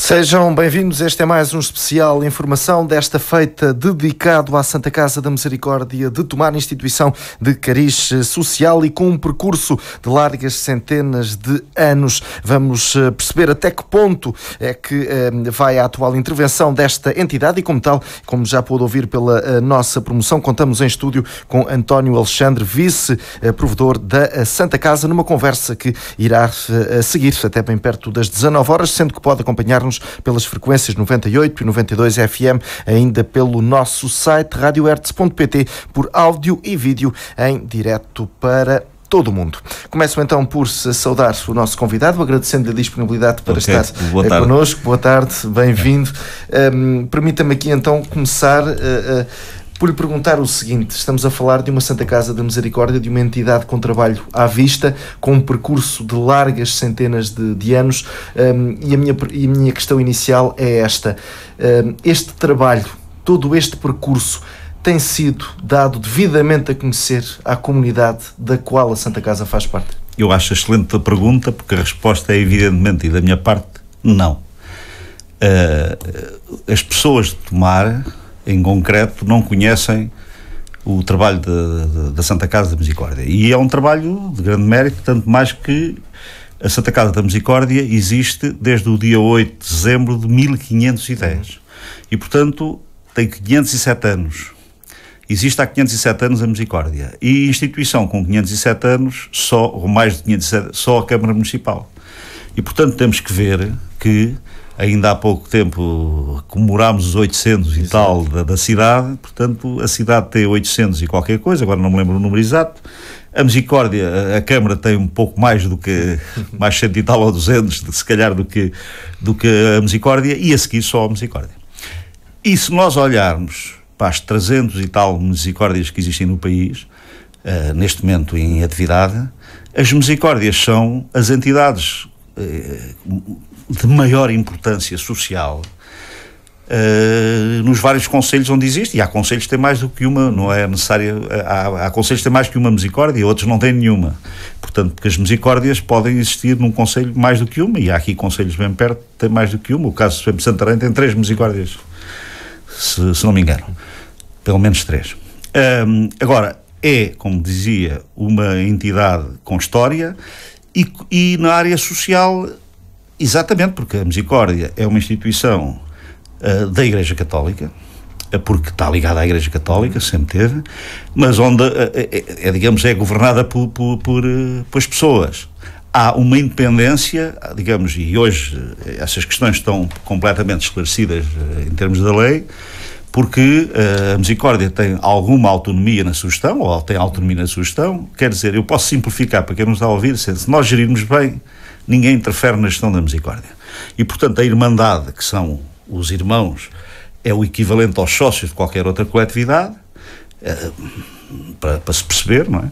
Sejam bem-vindos, este é mais um especial Informação desta feita dedicado à Santa Casa da Misericórdia de Tomar, instituição de cariz social e com um percurso de largas centenas de anos. Vamos perceber até que ponto é que vai a atual intervenção desta entidade e, como tal, como já pôde ouvir pela nossa promoção, contamos em estúdio com António Alexandre, vice-provedor da Santa Casa, numa conversa que irá seguir até bem perto das 19 horas, sendo que pode acompanhar-nos pelas frequências 98 e 92 FM, ainda pelo nosso site radiohertz.pt, por áudio e vídeo em direto para todo o mundo. Começo então por saudar o nosso convidado, agradecendo a disponibilidade para estar connosco. Boa tarde, bem-vindo. Permita-me aqui então começar por lhe perguntar o seguinte: estamos a falar de uma Santa Casa da Misericórdia, de uma entidade com trabalho à vista, com um percurso de largas centenas de anos, e a minha questão inicial é esta. Este trabalho, todo este percurso, tem sido dado devidamente a conhecer à comunidade da qual a Santa Casa faz parte? Eu acho excelente a pergunta, porque a resposta é evidentemente, e da minha parte, não. As pessoas de Tomar, em concreto, não conhecem o trabalho da Santa Casa da Misericórdia. E é um trabalho de grande mérito, tanto mais que a Santa Casa da Misericórdia existe desde o dia 8 de dezembro de 1510. E, portanto, tem 507 anos. Existe há 507 anos a Misericórdia. E instituição com 507 anos, ou mais de 507, só a Câmara Municipal. E, portanto, temos que ver que ainda há pouco tempo comemorámos os 800 e tal da cidade, portanto a cidade tem 800 e qualquer coisa, agora não me lembro o número exato. A Misericórdia, a Câmara tem um pouco mais do que, mais 100 e tal ou 200, se calhar, do que a Misericórdia, e a seguir só a Misericórdia. E se nós olharmos para as 300 e tal Misericórdias que existem no país, neste momento em atividade, as Misericórdias são as entidades de maior importância social nos vários concelhos onde existe, e há concelhos que têm mais do que uma, não é necessário, há concelhos que têm mais que uma Misericórdia, outros não têm nenhuma, portanto, porque as Misericórdias podem existir num concelho mais do que uma, e há aqui concelhos bem perto que têm mais do que uma. O caso de Santarém tem 3 Misericórdias, se não me engano, pelo menos 3. Agora, é, como dizia, uma entidade com história e na área social. Exatamente, porque a Misericórdia é uma instituição da Igreja Católica, porque está ligada à Igreja Católica, sempre teve, mas onde, digamos, é governada por as pessoas. Há uma independência, digamos, e hoje essas questões estão completamente esclarecidas em termos da lei, porque a Misericórdia tem alguma autonomia na sua gestão, ou tem autonomia na sua gestão. Quer dizer, eu posso simplificar para quem não está a ouvir, se nós gerirmos bem, ninguém interfere na gestão da Misericórdia. E, portanto, a Irmandade, que são os irmãos, é o equivalente aos sócios de qualquer outra coletividade, para se perceber, não é?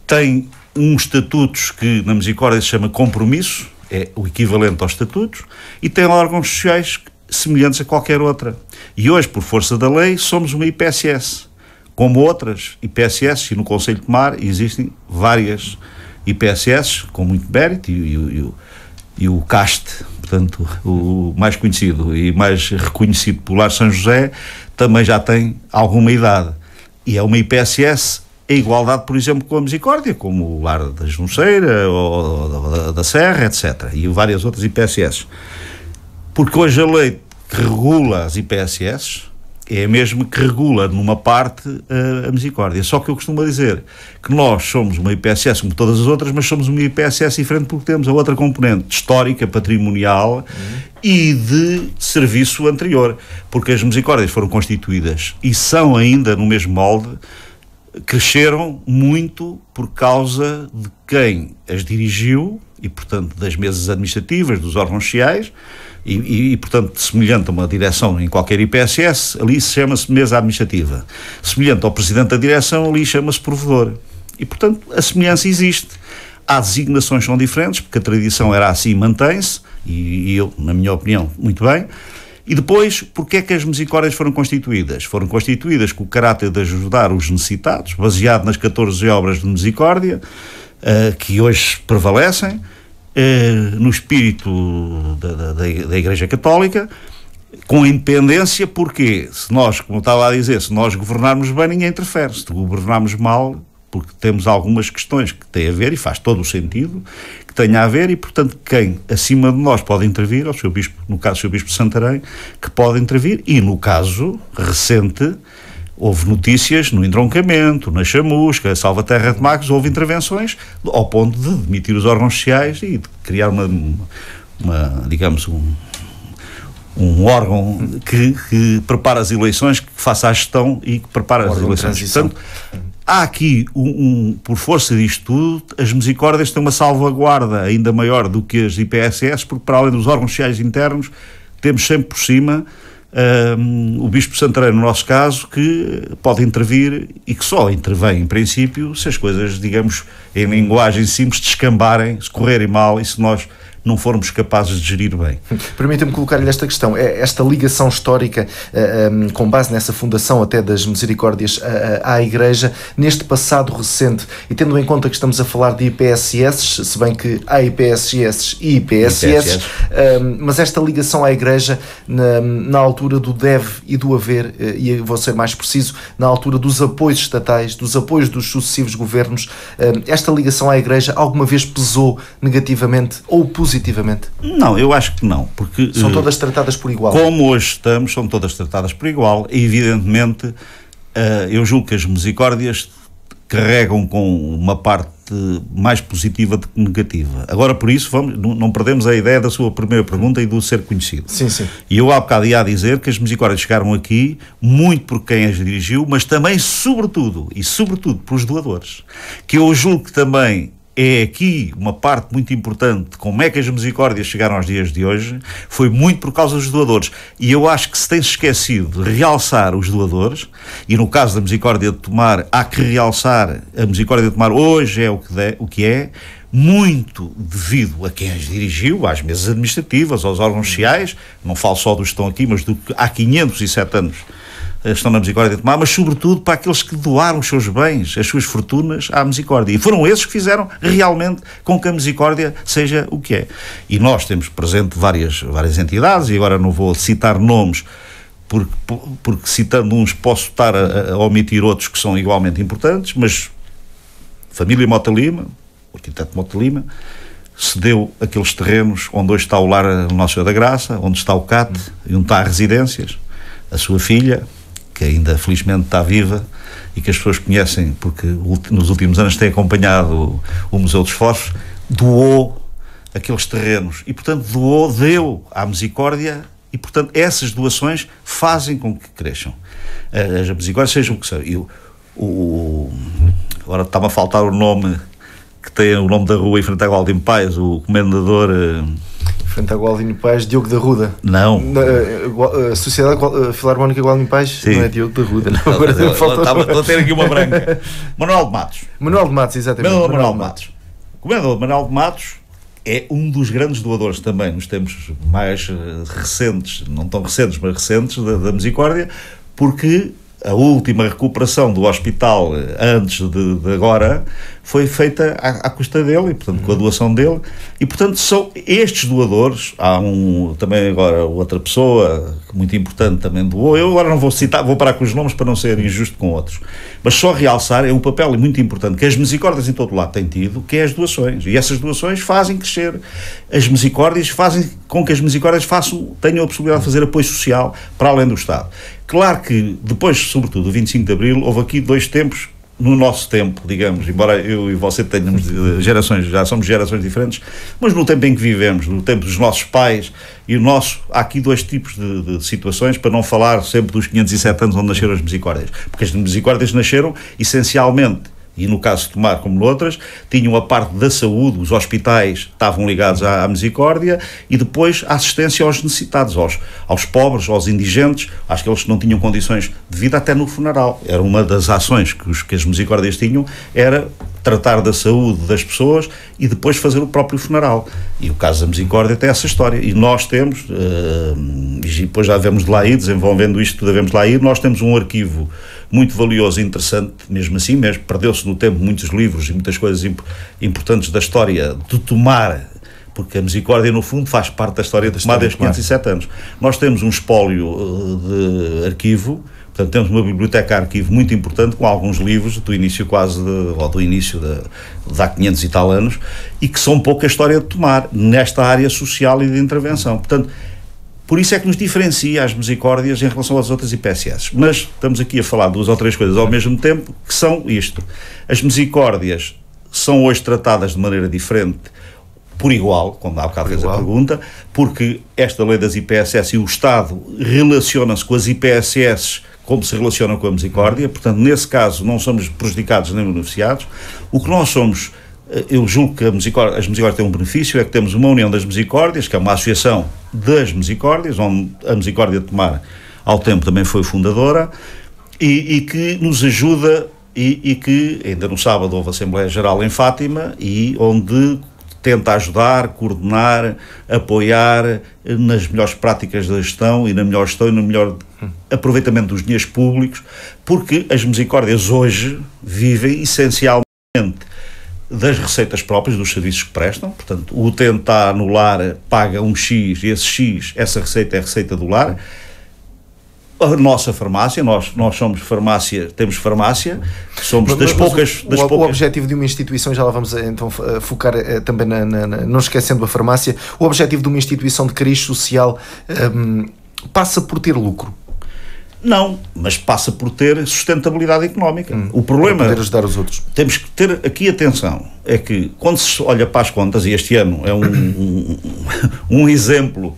Tem uns estatutos que na Misericórdia se chama compromisso, é o equivalente aos estatutos, e tem órgãos sociais semelhantes a qualquer outra. E hoje, por força da lei, somos uma IPSS, como outras IPSS, e no Concelho de Tomar existem várias IPSS com muito mérito, e o CAST, portanto, o mais conhecido e mais reconhecido pelo Lar São José, também já tem alguma idade. E é uma IPSS em igualdade, por exemplo, com a Misericórdia, como o Lar da Junceira, ou da Serra, etc. E várias outras IPSS. Porque hoje a lei que regula as IPSS é a mesma que regula numa parte a Misericórdia. Só que eu costumo dizer que nós somos uma IPSS como todas as outras, mas somos uma IPSS diferente porque temos a outra componente histórica, patrimonial e de serviço anterior. Porque as Misericórdias foram constituídas e são ainda no mesmo molde, cresceram muito por causa de quem as dirigiu e, portanto, das mesas administrativas, dos órgãos sociais, e, portanto, semelhante a uma direção em qualquer IPSS, ali chama-se mesa administrativa. Semelhante ao presidente da direção, ali chama-se provedor. E, portanto, a semelhança existe. Há designações que são diferentes, porque a tradição era assim e mantém-se, e eu, na minha opinião, muito bem. E depois, porque é que as Misericórdias foram constituídas? Foram constituídas com o caráter de ajudar os necessitados, baseado nas 14 obras de Misericórdia, que hoje prevalecem, no espírito da Igreja Católica, com independência, porque se nós, como eu estava a dizer, se nós governarmos bem, ninguém interfere. Se governarmos mal, porque temos algumas questões que têm a ver, e faz todo o sentido, que tenha a ver, e portanto quem acima de nós pode intervir, o seu bispo, no caso o seu bispo de Santarém, que pode intervir, e no caso recente, houve notícias no entroncamento, na chamusca, Salvaterra de Magos, houve intervenções ao ponto de demitir os órgãos sociais e de criar digamos, um órgão que prepara as eleições, que faça a gestão e que prepara as eleições. Portanto, há aqui, por força disto tudo, as Misericórdias têm uma salvaguarda ainda maior do que as IPSS, porque para além dos órgãos sociais internos, temos sempre por cima o Bispo de Santarém, no nosso caso, que pode intervir e que só intervém, em princípio, se as coisas, digamos, em linguagem simples, descambarem, se correrem mal e se nós não formos capazes de gerir bem. Permita-me colocar-lhe esta questão. Esta ligação histórica, com base nessa fundação até das Misericórdias à Igreja, neste passado recente, e tendo em conta que estamos a falar de IPSS, se bem que há IPSS e IPSS, mas esta ligação à Igreja na altura do deve e do haver, e vou ser mais preciso, na altura dos apoios estatais, dos apoios dos sucessivos governos, esta ligação à Igreja alguma vez pesou negativamente ou positivamente? Não, eu acho que não, porque são todas tratadas por igual. Como hoje estamos, são todas tratadas por igual, e evidentemente eu julgo que as Misericórdias carregam com uma parte mais positiva do que negativa. Agora, por isso, não perdemos a ideia da sua primeira pergunta e do ser conhecido. Sim, sim. E eu há bocado ia dizer que as Misericórdias chegaram aqui muito por quem as dirigiu, mas também, sobretudo pelos doadores, que eu julgo que também é aqui uma parte muito importante de como é que as Misericórdias chegaram aos dias de hoje, foi muito por causa dos doadores. E eu acho que se tem esquecido de realçar os doadores, e no caso da Misericórdia de Tomar, há que realçar, a Misericórdia de Tomar hoje é o que é, muito devido a quem as dirigiu, às mesas administrativas, aos órgãos sociais, não falo só dos que estão aqui, mas do que há 507 anos estão na Misericórdia de Tomar, mas sobretudo para aqueles que doaram os seus bens, as suas fortunas à Misericórdia. E foram esses que fizeram realmente com que a Misericórdia seja o que é. E nós temos presente várias entidades, e agora não vou citar nomes, porque citando uns posso estar a omitir outros que são igualmente importantes, mas Família Mota Lima, o arquiteto Mota Lima, cedeu aqueles terrenos onde hoje está o lar Nossa Senhora da Graça, onde está o CAT e onde está as residências. A sua filha, que ainda felizmente está viva e que as pessoas conhecem porque nos últimos anos tem acompanhado o Museu dos Fósforos, doou aqueles terrenos e, portanto, deu à Misericórdia e, portanto, essas doações fazem com que cresçam. As Misericórdias sejam o que são. Agora está-me a faltar o nome que tem o nome da rua em frente à Gualdinho Pais, o comendador... Frente à Gualdinho Pais, Diogo da Ruda. Não. A Sociedade Filarmónica Gualdinho Pais, sim. Não é Diogo da Ruda. Não. Agora estou a ter aqui uma branca. Manuel de Matos. Manuel de Matos, exatamente. Manuel de Matos. O comendador Manuel de Matos é um dos grandes doadores também, nos tempos mais recentes, não tão recentes, mas recentes, da Misericórdia, porque a última recuperação do hospital antes de agora foi feita à custa dele e, portanto, com a doação dele. E, portanto, são estes doadores. Há também agora outra pessoa muito importante também doou. Eu agora não vou citar, vou parar com os nomes para não ser injusto com outros. Mas só realçar é um papel muito importante que as Misericórdias em todo lado têm tido, que é as doações. E essas doações fazem crescer as Misericórdias, fazem com que as Misericórdias tenham a possibilidade de fazer apoio social para além do Estado. Claro que depois, sobretudo, do 25 de Abril, houve aqui dois tempos, no nosso tempo, digamos, embora eu e você tenhamos gerações, já somos gerações diferentes, mas no tempo em que vivemos, no tempo dos nossos pais e há aqui dois tipos de situações, para não falar sempre dos 507 anos onde nasceram as Misericórdias, porque as Misericórdias nasceram essencialmente, e no caso de Tomar como noutras, tinham a parte da saúde, os hospitais estavam ligados à Misericórdia, e depois a assistência aos necessitados, aos pobres, aos indigentes, àqueles que não tinham condições de vida até no funeral. Era uma das ações que as Misericórdias tinham, era tratar da saúde das pessoas e depois fazer o próprio funeral. E o caso da Misericórdia tem essa história. E nós temos, e depois já devemos de lá ir, desenvolvendo isto, devemos de lá ir, nós temos um arquivo muito valioso e interessante, mesmo assim, perdeu-se no tempo muitos livros e muitas coisas importantes da história de Tomar, porque a Misericórdia, no fundo, faz parte da história de Tomar desde 507 anos. Nós temos um espólio de arquivo, portanto, temos uma biblioteca-arquivo muito importante, com alguns livros do início de há 500 e tal anos, e que são pouco a história de Tomar, nesta área social e de intervenção. Portanto, por isso é que nos diferencia as Misericórdias em relação às outras IPSS. Mas estamos aqui a falar 2 ou 3 coisas ao mesmo tempo, que são isto. As Misericórdias são hoje tratadas de maneira diferente, por igual, como há bocado fez a pergunta, porque esta lei das IPSS e o Estado relaciona-se com as IPSS como se relacionam com a Misericórdia, portanto, nesse caso, não somos prejudicados nem beneficiados. O que nós somos, eu julgo que as Misericórdias têm um benefício, é que temos uma União das Misericórdias, que é uma associação das Misericórdias, onde a Misericórdia de Tomar, ao tempo, também foi fundadora, e que nos ajuda, e que, ainda no sábado, houve a Assembleia Geral em Fátima, e onde tenta ajudar, coordenar, apoiar nas melhores práticas da gestão e na melhor gestão e no melhor aproveitamento dos dinheiros públicos, porque as Misericórdias hoje vivem essencialmente das receitas próprias dos serviços que prestam. Portanto, o utente está no lar, paga um X, e esse X, essa receita é a receita do lar. A nossa farmácia, nós somos farmácia, temos farmácia, somos das poucas... O objetivo de uma instituição, já lá vamos então focar também não esquecendo a farmácia, o objetivo de uma instituição de cariz social passa por ter lucro? Não, mas passa por ter sustentabilidade económica. O problema... Para poder ajudar os outros. Temos que ter aqui atenção, é que quando se olha para as contas, e este ano é um exemplo...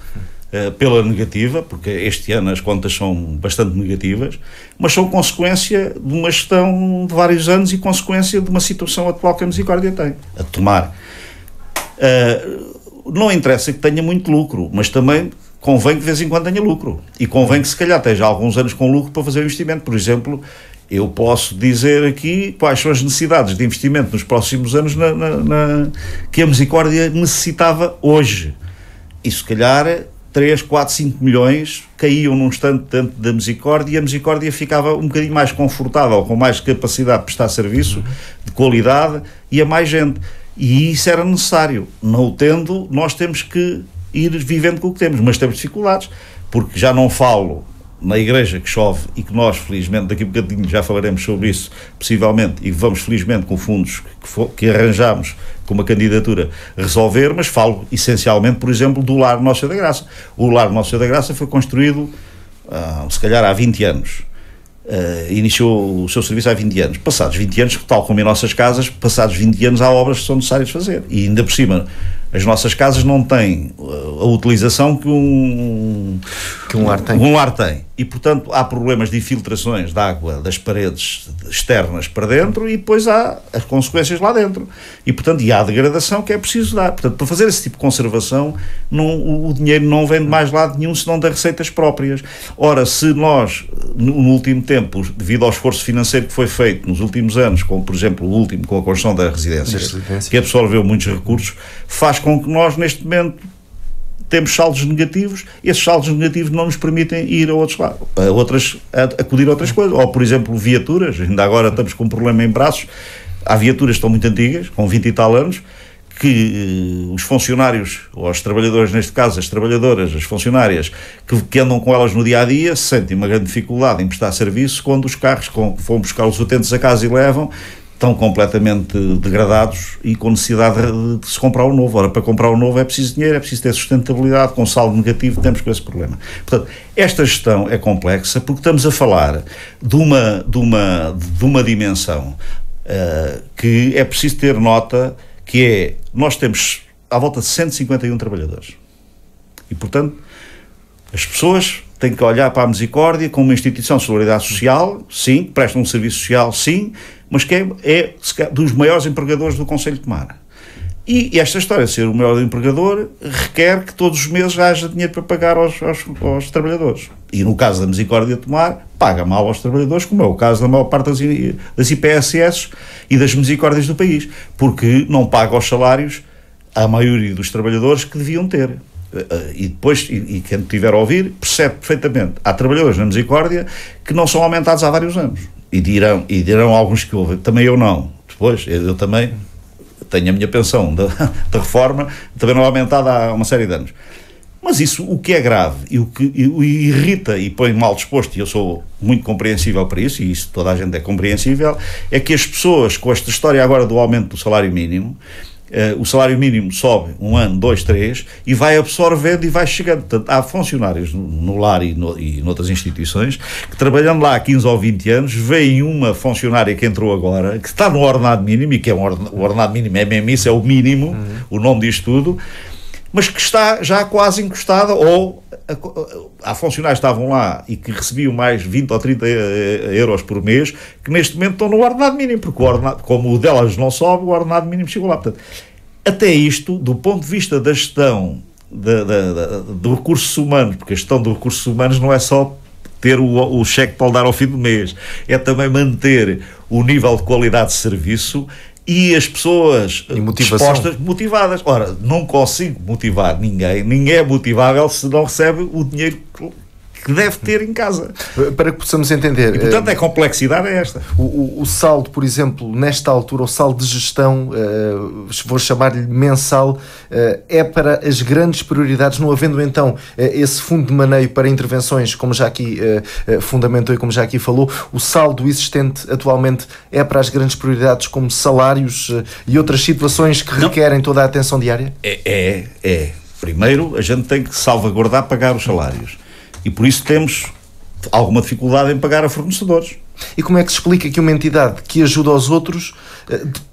pela negativa, porque este ano as contas são bastante negativas, mas são consequência de uma gestão de vários anos e consequência de uma situação atual que a Misericórdia tem, a Tomar. Não interessa que tenha muito lucro, mas também convém que de vez em quando tenha lucro, e convém que se calhar esteja alguns anos com lucro para fazer o investimento. Por exemplo, eu posso dizer aqui quais são as necessidades de investimento nos próximos anos que a Misericórdia necessitava hoje, e se calhar 3, 4, 5 milhões caíam num instante dentro da Misericórdia, e a Misericórdia ficava um bocadinho mais confortável, com mais capacidade de prestar serviço, de qualidade, e a mais gente. E isso era necessário. Não o tendo, nós temos que ir vivendo com o que temos, mas temos dificuldades, porque já não falo na igreja que chove e que nós, felizmente, daqui a bocadinho já falaremos sobre isso, possivelmente, e vamos, felizmente, com fundos que arranjamos com uma candidatura, resolver, mas falo, essencialmente, por exemplo, do Lar Nossa Senhora da Graça. O Lar Nossa Senhora da Graça foi construído, se calhar, há 20 anos. Iniciou o seu serviço há 20 anos. Passados 20 anos, tal como em nossas casas, passados 20 anos há obras que são necessárias de fazer. E ainda por cima, as nossas casas não têm a utilização que um lar tem. E, portanto, há problemas de infiltrações de água das paredes externas para dentro, e depois há as consequências lá dentro. E, portanto, há a degradação que é preciso dar. Portanto, para fazer esse tipo de conservação, o dinheiro não vem de mais lado nenhum, senão das receitas próprias. Ora, se nós, no último tempo, devido ao esforço financeiro que foi feito nos últimos anos, como, por exemplo, o último, com a construção da residência, que absorveu muitos recursos, faz com que nós, neste momento, temos saldos negativos. Esses saldos negativos não nos permitem ir a outros lados, acudir a outras coisas, ou, por exemplo, viaturas. Ainda agora estamos com um problema em Braços. Há viaturas que estão muito antigas, com 20 e tal anos, que os funcionários, ou os trabalhadores, neste caso as trabalhadoras, as funcionárias, que andam com elas no dia-a-dia, sentem uma grande dificuldade em prestar serviço quando os carros que vão buscar os utentes a casa e levam, estão completamente degradados e com necessidade de se comprar um novo. Ora, para comprar um novo é preciso dinheiro, é preciso ter sustentabilidade, com saldo negativo temos com esse problema. Portanto, esta gestão é complexa porque estamos a falar de uma dimensão que é preciso ter nota, que é, nós temos à volta de 151 trabalhadores. E, portanto, as pessoas têm que olhar para a Misericórdia como uma instituição de solidariedade social, sim, presta um serviço social, sim, mas que é dos maiores empregadores do Concelho de Tomar. E esta história de ser o maior empregador requer que todos os meses haja dinheiro para pagar aos trabalhadores. E no caso da Misericórdia de Tomar, paga mal aos trabalhadores, como é o caso da maior parte das IPSS e das Misericórdias do país, porque não paga os salários à maioria dos trabalhadores que deviam ter. E depois, e quem tiver a ouvir, percebe perfeitamente. Há trabalhadores na Misericórdia que não são aumentados há vários anos. E dirão alguns que ouvem, também eu não. Depois, eu também tenho a minha pensão da reforma, também não é aumentada há uma série de anos. Mas isso, o que é grave e o que irrita e põe mal disposto, e eu sou muito compreensível para isso, e isso toda a gente é compreensível, é que as pessoas, com esta história agora do aumento do salário mínimo, o salário mínimo sobe 1 ano, 2, 3, e vai absorvendo e vai chegando. Portanto, há funcionários no lar e noutras instituições que, trabalhando lá há 15 ou 20 anos, veem uma funcionária que entrou agora, que está no ordenado mínimo, e que é o ordenado mínimo, é mesmo isso, é o mínimo, o nome disto tudo, mas que está já quase encostada, ou há funcionários que estavam lá e que recebiam mais 20 ou 30 euros por mês, que neste momento estão no ordenado mínimo, porque como o delas não sobe, o ordenado mínimo chegou lá. Portanto, até isto, do ponto de vista da gestão de recursos humanos, porque a gestão de recursos humanos não é só ter o cheque para lhe dar ao fim do mês, é também manter o nível de qualidade de serviço e as pessoas dispostas, motivadas. Ora, não consigo motivar ninguém é motivável se não recebe o dinheiro que deve ter em casa. Para que possamos entender... E, portanto, a complexidade é esta. O saldo, por exemplo, nesta altura, o saldo de gestão, vou chamar-lhe mensal, é para as grandes prioridades, não havendo então esse fundo de maneio para intervenções, como já aqui fundamentou e como já aqui falou, o saldo existente atualmente é para as grandes prioridades como salários e outras situações que requerem toda a atenção diária? É. Primeiro, a gente tem que salvaguardar pagar os salários. E por isso temos alguma dificuldade em pagar a fornecedores. E como é que se explica que uma entidade que ajuda aos outros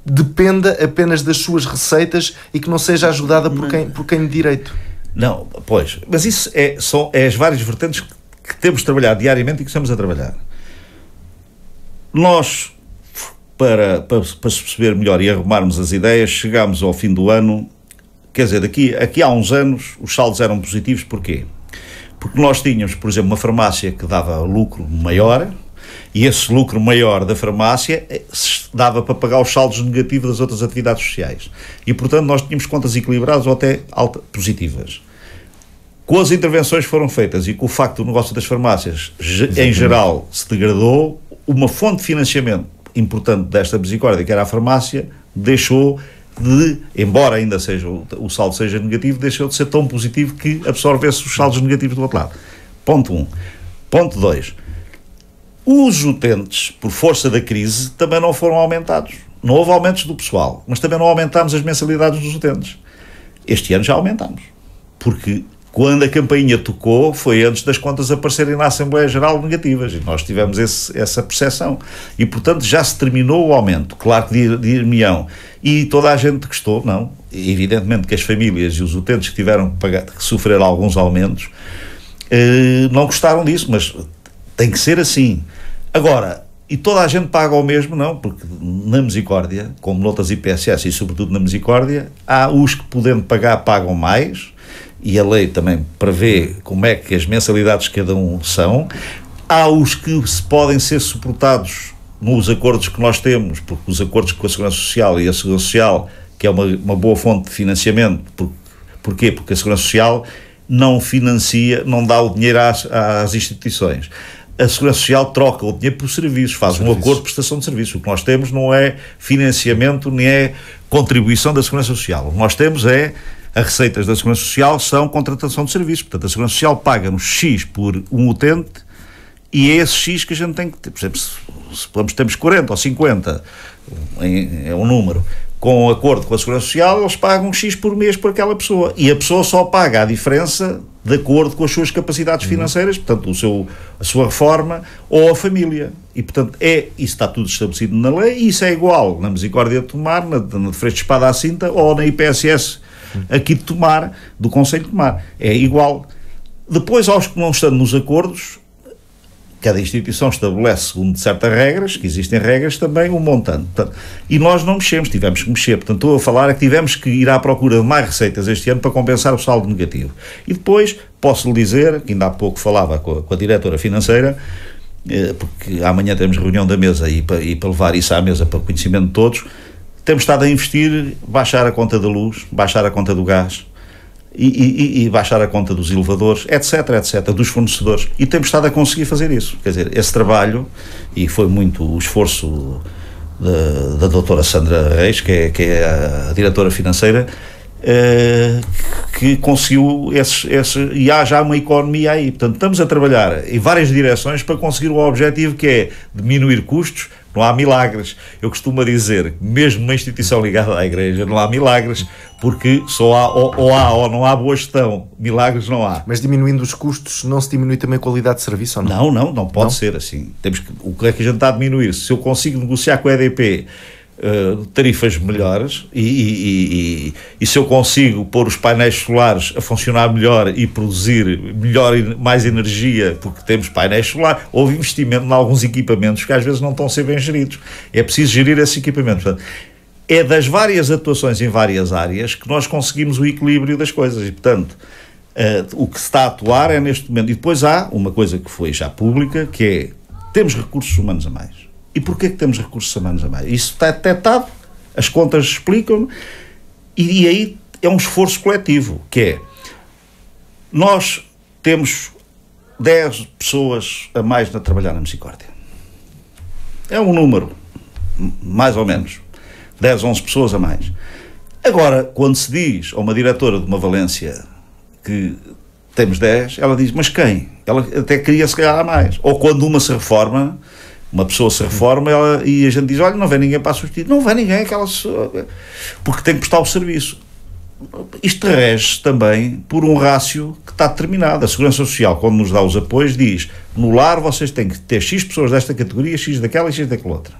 dependa apenas das suas receitas e que não seja ajudada por quem de direito? Não, pois, mas isso são as várias vertentes que temos de trabalhar diariamente e que estamos a trabalhar. Nós, para se perceber melhor e arrumarmos as ideias, chegámos ao fim do ano, quer dizer, aqui há uns anos os saldos eram positivos, porquê? Porque nós tínhamos, por exemplo, uma farmácia que dava lucro maior, e esse lucro maior da farmácia dava para pagar os saldos negativos das outras atividades sociais. E, portanto, nós tínhamos contas equilibradas ou até positivas. Com as intervenções que foram feitas e com o facto do negócio das farmácias, em geral, se degradou, uma fonte de financiamento importante desta misericórdia, que era a farmácia, deixou de, embora ainda o saldo seja negativo, deixou de ser tão positivo que absorvesse os saldos negativos do outro lado. Ponto 1. Ponto 2. Os utentes, por força da crise, também não foram aumentados. Não houve aumentos do pessoal, mas também não aumentámos as mensalidades dos utentes. Este ano já aumentámos. Porque quando a campainha tocou, foi antes das contas aparecerem na Assembleia Geral negativas, e nós tivemos essa percepção. E, portanto, já se terminou o aumento. Claro que dir-me-ão. E toda a gente gostou, não. Evidentemente que as famílias e os utentes que tiveram que sofrer alguns aumentos não gostaram disso, mas tem que ser assim. Agora, e toda a gente paga o mesmo? Não, porque na Misericórdia, como noutras IPSS e sobretudo na Misericórdia, há os que, podendo pagar, pagam mais, e a lei também prevê como é que as mensalidades de cada um são. Há os que podem ser suportados nos acordos que nós temos, porque os acordos com a Segurança Social, e a Segurança Social, que é uma boa fonte de financiamento, porquê? Porque a Segurança Social não financia, não dá o dinheiro às instituições. A Segurança Social troca o dinheiro por serviços, faz um acordo de prestação de serviços. O que nós temos não é financiamento, nem é contribuição da Segurança Social. O que nós temos é as receitas da Segurança Social são contratação de serviços. Portanto, a Segurança Social paga-nos X por um utente e é esse X que a gente tem que ter. Por exemplo, se temos 40 ou 50, é um número, com um acordo com a Segurança Social, eles pagam X por mês por aquela pessoa. E a pessoa só paga a diferença de acordo com as suas capacidades financeiras, portanto, a sua reforma ou a família. E, portanto, isso está tudo estabelecido na lei, e isso é igual na Misericórdia de Tomar, na de Freixo de Espada à Cinta, ou na IPSS aqui de Tomar, do Conselho de Tomar. É igual. Depois, aos que não estão nos acordos, cada instituição estabelece, segundo certas regras, que existem regras também, um montante. Portanto, e nós não mexemos, tivemos que mexer. Portanto, estou a falar que tivemos que ir à procura de mais receitas este ano para compensar o saldo negativo. E depois, posso lhe dizer, que ainda há pouco falava com a diretora financeira, porque amanhã temos reunião da mesa e para levar isso à mesa para o conhecimento de todos, temos estado a investir, baixar a conta da luz, baixar a conta do gás, e baixar a conta dos elevadores, etc, dos fornecedores, e temos estado a conseguir fazer isso. Quer dizer, esse trabalho, e foi muito o esforço da doutora Sandra Reis, que é a diretora financeira, que conseguiu e há já uma economia aí. Portanto, estamos a trabalhar em várias direções para conseguir o objetivo, que é diminuir custos. Não há milagres. Eu costumo dizer que mesmo numa instituição ligada à Igreja não há milagres, porque só há ou não há boa gestão. Milagres não há. Mas diminuindo os custos não se diminui também a qualidade de serviço ou não? Não pode ser assim. O que é que a gente está a diminuir? Se eu consigo negociar com a EDP tarifas melhores e se eu consigo pôr os painéis solares a funcionar melhor e produzir melhor e mais energia, porque temos painéis solares, houve investimento em alguns equipamentos que às vezes não estão a ser bem geridos. É preciso gerir esses equipamentos. Portanto, é das várias atuações em várias áreas que nós conseguimos o equilíbrio das coisas e, portanto, o que se está a atuar é neste momento. E depois há uma coisa que foi já pública, que é, temos recursos humanos a mais. E porquê que temos recursos humanos a mais? Isso está detectado, as contas explicam, e aí é um esforço coletivo, que é, nós temos 10 pessoas a mais a trabalhar na Misericórdia. É um número, mais ou menos, 10, 11 pessoas a mais. Agora, quando se diz a uma diretora de uma Valência que temos 10, ela diz, mas quem? Ela até queria se calhar a mais. Ou quando uma pessoa se reforma e a gente diz, olha, não vem ninguém para substituir. Não vem ninguém, porque tem que prestar o serviço. Isto rege também por um rácio que está determinado. A Segurança Social, quando nos dá os apoios, diz, no lar vocês têm que ter X pessoas desta categoria, X daquela e X daquela outra.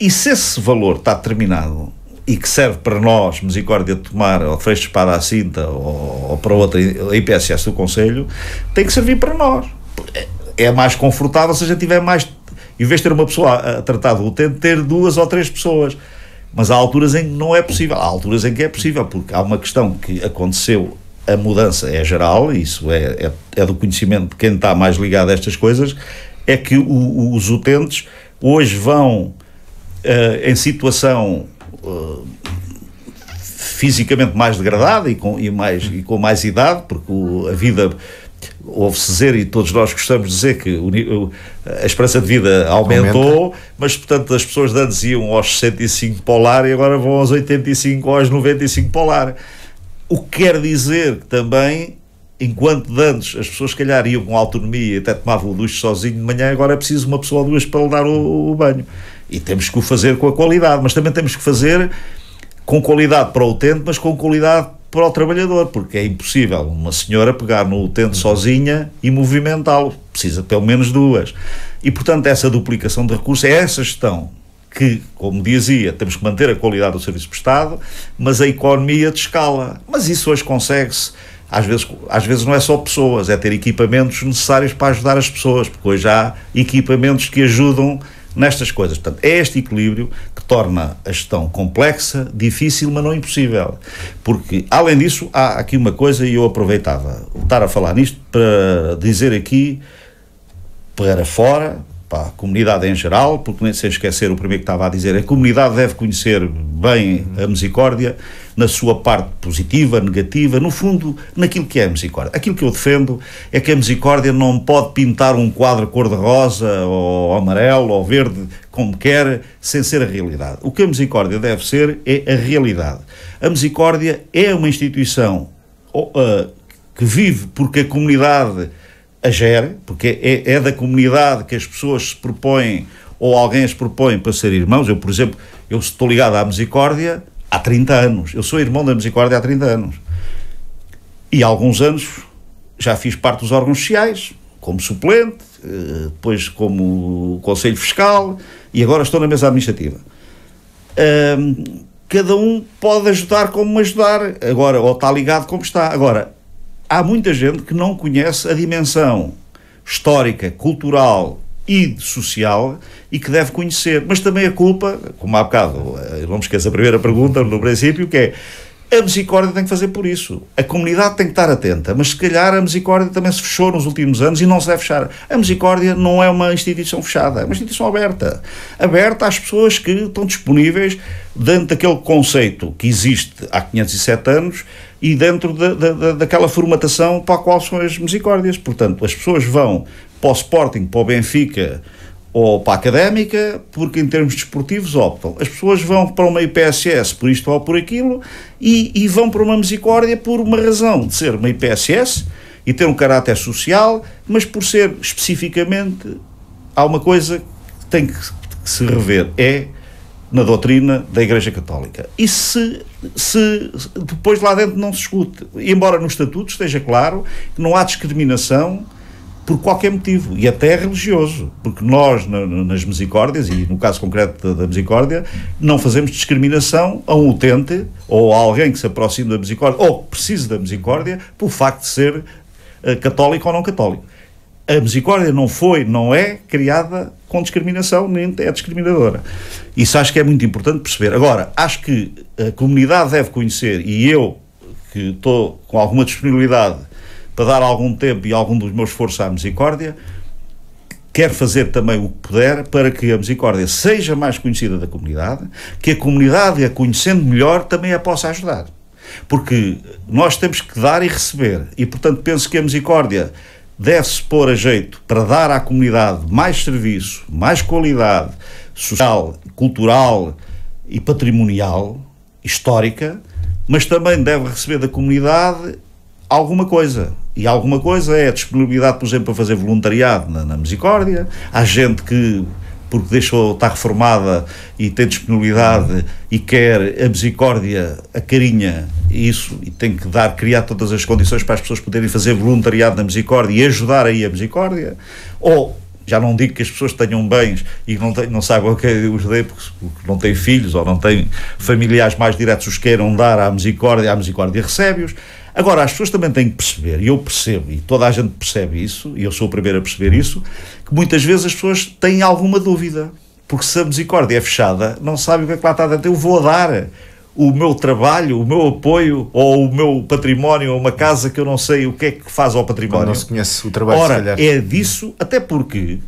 E se esse valor está determinado e que serve para nós, Misericórdia de Tomar, ou Freixo de Espada à Cinta, ou para outra, a IPSS do Conselho, tem que servir para nós. É mais confortável se a gente tiver mais, em vez de ter uma pessoa a tratar do utente, ter 2 ou 3 pessoas. Mas há alturas em que não é possível, há alturas em que é possível, porque há uma questão que aconteceu, a mudança é geral, isso é do conhecimento de quem está mais ligado a estas coisas, é que os utentes hoje vão em situação fisicamente mais degradada e com mais idade, porque a vida... Ouve-se dizer, e todos nós gostamos de dizer, que a esperança de vida aumentou, mas, portanto, as pessoas de antes iam aos 65 para o lar e agora vão aos 85 ou aos 95 para o lar. O que quer dizer que também, enquanto de antes as pessoas, se calhar, iam com autonomia e até tomavam o duche sozinho de manhã, agora é preciso uma pessoa ou duas para lhe dar o banho. E temos que o fazer com a qualidade, mas também temos que fazer com qualidade para o utente, mas com qualidade para o trabalhador, porque é impossível uma senhora pegar no utente sozinha e movimentá-lo, precisa pelo menos 2. E, portanto, essa duplicação de recursos é essa gestão que, como dizia, temos que manter a qualidade do serviço prestado, mas a economia de escala. Mas isso hoje consegue-se, às vezes não é só pessoas, é ter equipamentos necessários para ajudar as pessoas, porque hoje há equipamentos que ajudam nestas coisas. Portanto, é este equilíbrio que torna a gestão complexa, difícil, mas não impossível. Porque, além disso, há aqui uma coisa, e eu aproveitava estar a falar nisto para dizer aqui, para fora, para a comunidade em geral, porque nem sem esquecer o primeiro que estava a dizer, a comunidade deve conhecer bem a Misericórdia, na sua parte positiva, negativa, no fundo, naquilo que é a Misericórdia. Aquilo que eu defendo é que a Misericórdia não pode pintar um quadro cor-de-rosa, ou amarelo, ou verde, como quer, sem ser a realidade. O que a Misericórdia deve ser é a realidade. A Misericórdia é uma instituição que vive porque a comunidade a gere, porque é da comunidade que as pessoas se propõem, ou alguém as propõe para ser irmãos. Eu, por exemplo, eu estou ligado à Misericórdia há 30 anos. Eu sou irmão da Misericórdia há 30 anos. E há alguns anos já fiz parte dos órgãos sociais, como suplente, depois como Conselho Fiscal, e agora estou na mesa administrativa. Cada um pode ajudar como ajudar, agora, ou está ligado como está. Agora, há muita gente que não conhece a dimensão histórica, cultural e social e que deve conhecer. Mas também a culpa, como há bocado, eu não me esqueço a primeira pergunta no princípio, que é, a Misericórdia tem que fazer por isso. A comunidade tem que estar atenta, mas se calhar a Misericórdia também se fechou nos últimos anos e não se deve fechar. A Misericórdia não é uma instituição fechada, é uma instituição aberta. Aberta às pessoas que estão disponíveis dentro daquele conceito que existe há 507 anos e dentro daquela formatação para a qual são as Misericórdias. Portanto, as pessoas vão para o Sporting, para o Benfica, ou para a académica, porque em termos desportivos optam. As pessoas vão para uma IPSS por isto ou por aquilo e vão para uma Misicórdia por uma razão de ser uma IPSS e ter um caráter social, mas por ser especificamente, há uma coisa que tem que se rever, é na doutrina da Igreja Católica. E se depois lá dentro não se discute, embora no Estatuto esteja claro que não há discriminação por qualquer motivo, e até religioso, porque nós, nas Misicórdias, e no caso concreto da Misicórdia, não fazemos discriminação a um utente ou a alguém que se aproxime da Misicórdia ou que precise da Misicórdia por facto de ser católico ou não católico. A Misicórdia não é criada com discriminação, nem é discriminadora. Isso acho que é muito importante perceber. Agora, acho que a comunidade deve conhecer, e eu, que estou com alguma disponibilidade para dar algum tempo e algum dos meus esforços à Misicórdia, quero fazer também o que puder para que a Misicórdia seja mais conhecida da comunidade, que a comunidade, a conhecendo melhor, também a possa ajudar. Porque nós temos que dar e receber, e portanto penso que a Misicórdia deve-se pôr a jeito para dar à comunidade mais serviço, mais qualidade social, cultural e patrimonial, histórica, mas também deve receber da comunidade alguma coisa. E alguma coisa é a disponibilidade, por exemplo, para fazer voluntariado na Misicórdia. Há gente que, porque deixou, está reformada e tem disponibilidade e quer a Misicórdia, acarinha isso e tem que criar todas as condições para as pessoas poderem fazer voluntariado na Misicórdia e ajudar aí a Misicórdia. Ou, já não digo que as pessoas tenham bens e não saibam o que os dê porque não têm filhos ou não têm familiares mais diretos os queiram dar à Misicórdia recebe-os. Agora, as pessoas também têm que perceber, e eu percebo, e toda a gente percebe isso, e eu sou o primeiro a perceber isso, que muitas vezes as pessoas têm alguma dúvida, porque se a Misicórdia é fechada, não sabem o que é que lá está dentro. Eu vou dar o meu trabalho, o meu apoio, ou o meu património, ou uma casa que eu não sei o que é que faz ao património. Não se conhece o trabalho, ora, se calhar. é disso, até porque,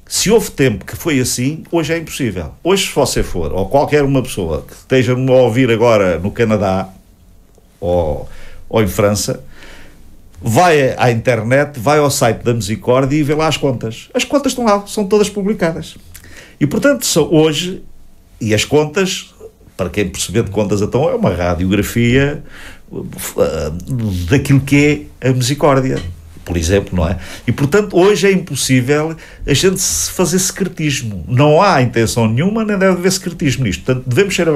se houve tempo que foi assim, hoje é impossível. Hoje, se você for, ou qualquer uma pessoa que esteja-me a ouvir agora no Canadá, ou em França, vai à internet, vai ao site da Misicórdia e vê lá as contas. As contas estão lá, são todas publicadas. E, portanto, hoje, e as contas, para quem perceber de contas então, é uma radiografia daquilo que é a Misicórdia, por exemplo, não é? E, portanto, hoje é impossível a gente fazer secretismo. Não há intenção nenhuma, nem deve haver secretismo nisto. Portanto, devemos ser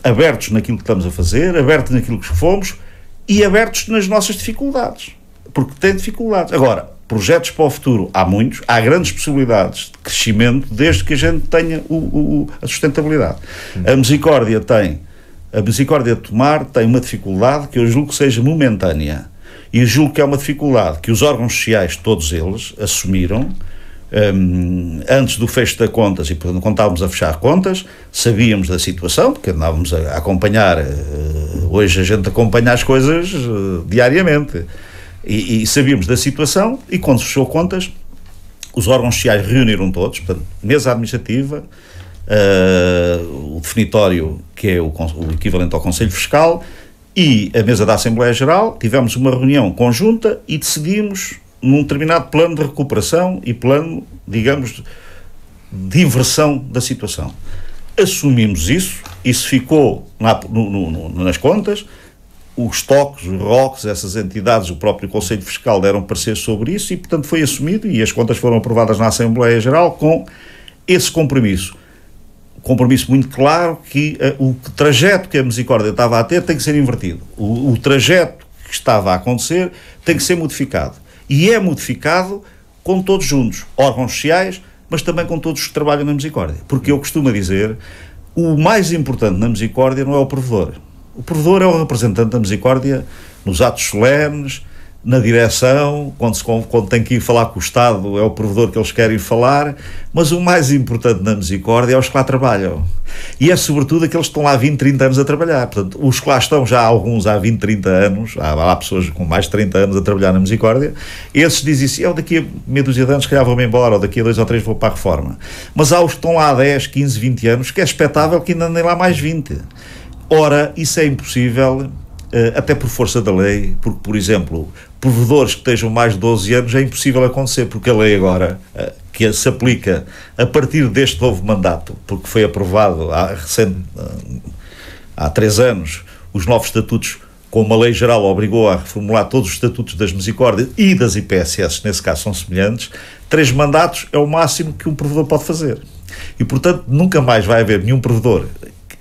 abertos naquilo que estamos a fazer, abertos naquilo que fomos, e abertos nas nossas dificuldades, porque tem dificuldades. Agora, projetos para o futuro há muitos, há grandes possibilidades de crescimento desde que a gente tenha a sustentabilidade. A Misicórdia de Tomar tem uma dificuldade que eu julgo que seja momentânea, e julgo que é uma dificuldade que os órgãos sociais, todos eles, assumiram antes do fecho das contas, e quando estávamos a fechar contas sabíamos da situação, porque andávamos a acompanhar, hoje a gente acompanha as coisas diariamente, e sabíamos da situação, e quando se fechou contas os órgãos sociais reuniram todos, portanto, mesa administrativa, o definitório, que é o equivalente ao Conselho Fiscal, e a mesa da Assembleia Geral, tivemos uma reunião conjunta e decidimos num determinado plano de recuperação e plano, digamos, de inversão da situação. Assumimos isso ficou nas contas, os TOCs, os ROCs, essas entidades, o próprio Conselho Fiscal deram parecer sobre isso e, portanto, foi assumido e as contas foram aprovadas na Assembleia Geral com esse compromisso. Compromisso muito claro que o trajeto que a Misicórdia estava a ter tem que ser invertido. O trajeto que estava a acontecer tem que ser modificado. E é modificado com todos juntos, órgãos sociais, mas também com todos os que trabalham na Misicórdia. Porque eu costumo dizer, o mais importante na Misicórdia não é o provedor. O provedor é o representante da Misicórdia nos atos solenes, na direção, quando tem que ir falar com o Estado, é o provedor que eles querem falar, mas o mais importante na Misicórdia é os que lá trabalham. E é sobretudo aqueles que estão lá há 20, 30 anos a trabalhar. Portanto, os que lá estão já há alguns há 20, 30 anos, há pessoas com mais de 30 anos a trabalhar na Misicórdia, esses dizem assim, eu daqui a meia dúzia de anos se calhar vou-me embora, ou daqui a 2 ou 3 vou para a reforma. Mas há os que estão lá há 10, 15, 20 anos, que é expectável que ainda andem lá mais 20. Ora, isso é impossível, até por força da lei, porque, por exemplo, provedores que estejam mais de 12 anos é impossível acontecer, porque a lei agora, que se aplica a partir deste novo mandato, porque foi aprovado há 3 anos, os novos estatutos, como a lei geral obrigou a reformular todos os estatutos das Misericórdias e das IPSS, nesse caso são semelhantes, 3 mandatos é o máximo que um provedor pode fazer. E, portanto, nunca mais vai haver nenhum provedor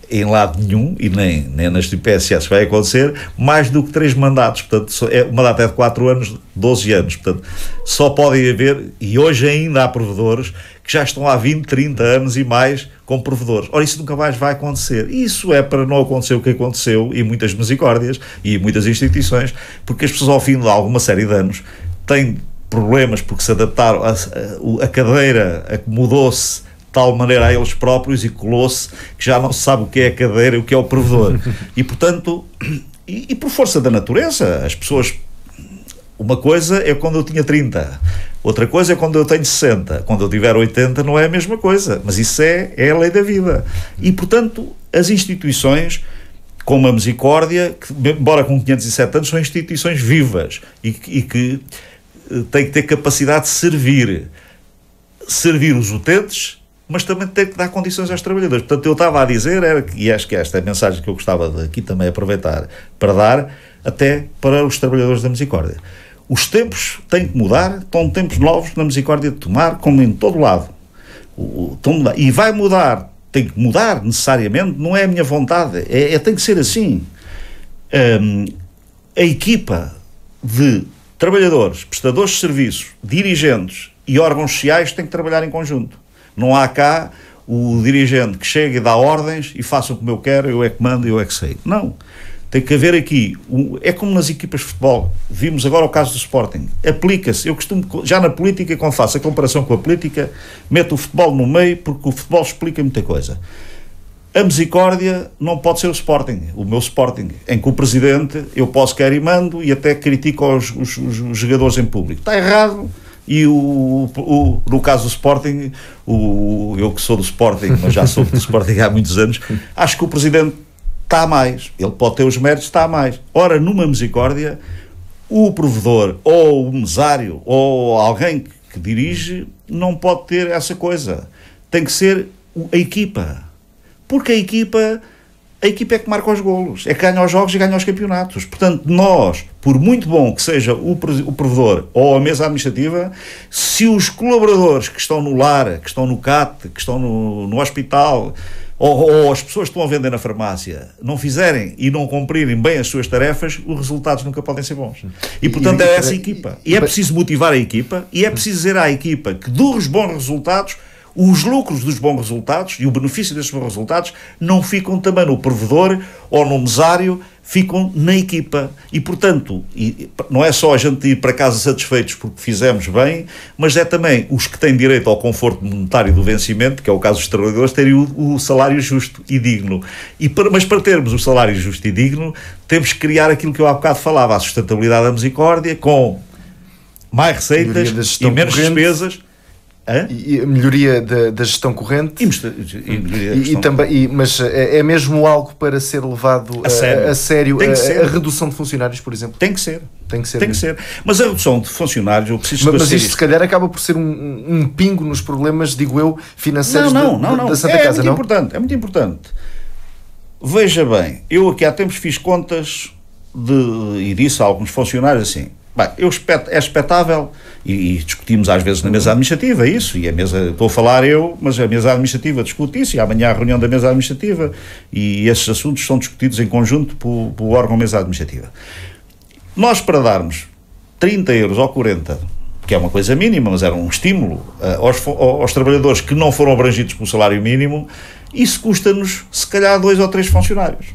em lado nenhum, e nem nas IPSS vai acontecer, mais do que 3 mandatos. Portanto, o mandato é de 4 anos, 12 anos. Portanto, só podem haver, e hoje ainda há provedores que já estão há 20, 30 anos e mais como provedores. Ora, isso nunca mais vai acontecer. Isso é para não acontecer o que aconteceu em muitas Misericórdias e em muitas instituições, porque as pessoas, ao fim de alguma série de anos, têm problemas porque se adaptaram, a cadeira mudou-se de tal maneira a eles próprios e colou-se que já não se sabe o que é a cadeira e o que é o provedor. E, portanto, e por força da natureza, as pessoas... Uma coisa é quando eu tinha 30, outra coisa é quando eu tenho 60, quando eu tiver 80 não é a mesma coisa, mas isso é a lei da vida. E, portanto, as instituições, como a Misericórdia, que, embora com 507 anos, são instituições vivas e que têm que ter capacidade de servir os utentes, mas também tem que dar condições aos trabalhadores. Portanto, eu estava a dizer, e acho que esta é a mensagem que eu gostava de aqui também aproveitar para dar, até para os trabalhadores da Misericórdia. Os tempos têm que mudar, estão tempos novos na Misericórdia de Tomar, como em todo lado. E vai mudar, tem que mudar necessariamente, não é a minha vontade, tem que ser assim. A equipa de trabalhadores, prestadores de serviços, dirigentes e órgãos sociais tem que trabalhar em conjunto. Não há cá o dirigente que chega e dá ordens e façam como eu quero, eu é que mando, eu é que sei. Não. Tem que haver aqui, é como nas equipas de futebol, vimos agora o caso do Sporting, aplica-se, eu costumo, já na política, quando faço a comparação com a política, meto o futebol no meio, porque o futebol explica muita coisa. A Misericórdia não pode ser o Sporting, o meu Sporting, em que o presidente, eu posso quer e mando, e até critico os jogadores em público. Está errado, e no caso do Sporting, eu que sou do Sporting, mas já sou do Sporting há muitos anos, acho que o presidente está a mais, ele pode ter os méritos, está a mais. Ora, numa Misericórdia, o provedor, ou o mesário, ou alguém que dirige, não pode ter essa coisa. Tem que ser a equipa. Porque a equipa é que marca os golos, é que ganha os jogos e ganha os campeonatos. Portanto, nós, por muito bom que seja o provedor ou a mesa administrativa, se os colaboradores que estão no lar, que estão no CAT, que estão no hospital, ou as pessoas que estão a vender na farmácia, não fizerem e não cumprirem bem as suas tarefas, os resultados nunca podem ser bons. E, portanto, é essa equipa. E é preciso motivar a equipa, e é preciso dizer à equipa que dos bons resultados, os lucros dos bons resultados e o benefício desses bons resultados não ficam também no provedor ou no mesário, ficam na equipa. E, portanto, não é só a gente ir para casa satisfeitos porque fizemos bem, mas é também os que têm direito ao conforto monetário do vencimento, que é o caso dos trabalhadores, terem o salário justo e digno. Mas para termos o salário justo e digno, temos que criar aquilo que eu há bocado falava, a sustentabilidade da Misericórdia, com mais receitas e menos despesas. E a melhoria da gestão corrente mas é mesmo algo para ser levado a sério a redução de funcionários, por exemplo? Tem que ser. Mas a redução de funcionários, eu preciso mas isto se calhar acaba por ser um pingo nos problemas, digo eu, financeiros da Santa Casa, não? É muito importante. Veja bem, eu aqui há tempos fiz contas e disse a alguns funcionários assim: bem, é expectável, e discutimos às vezes na mesa administrativa isso, e a mesa, estou a falar mas a mesa administrativa discute isso, e amanhã há a reunião da mesa administrativa, e esses assuntos são discutidos em conjunto pelo órgão mesa administrativa. Nós, para darmos 30 euros ou 40, que é uma coisa mínima, mas era um estímulo aos trabalhadores que não foram abrangidos pelo salário mínimo, isso custa-nos, se calhar, 2 ou 3 funcionários.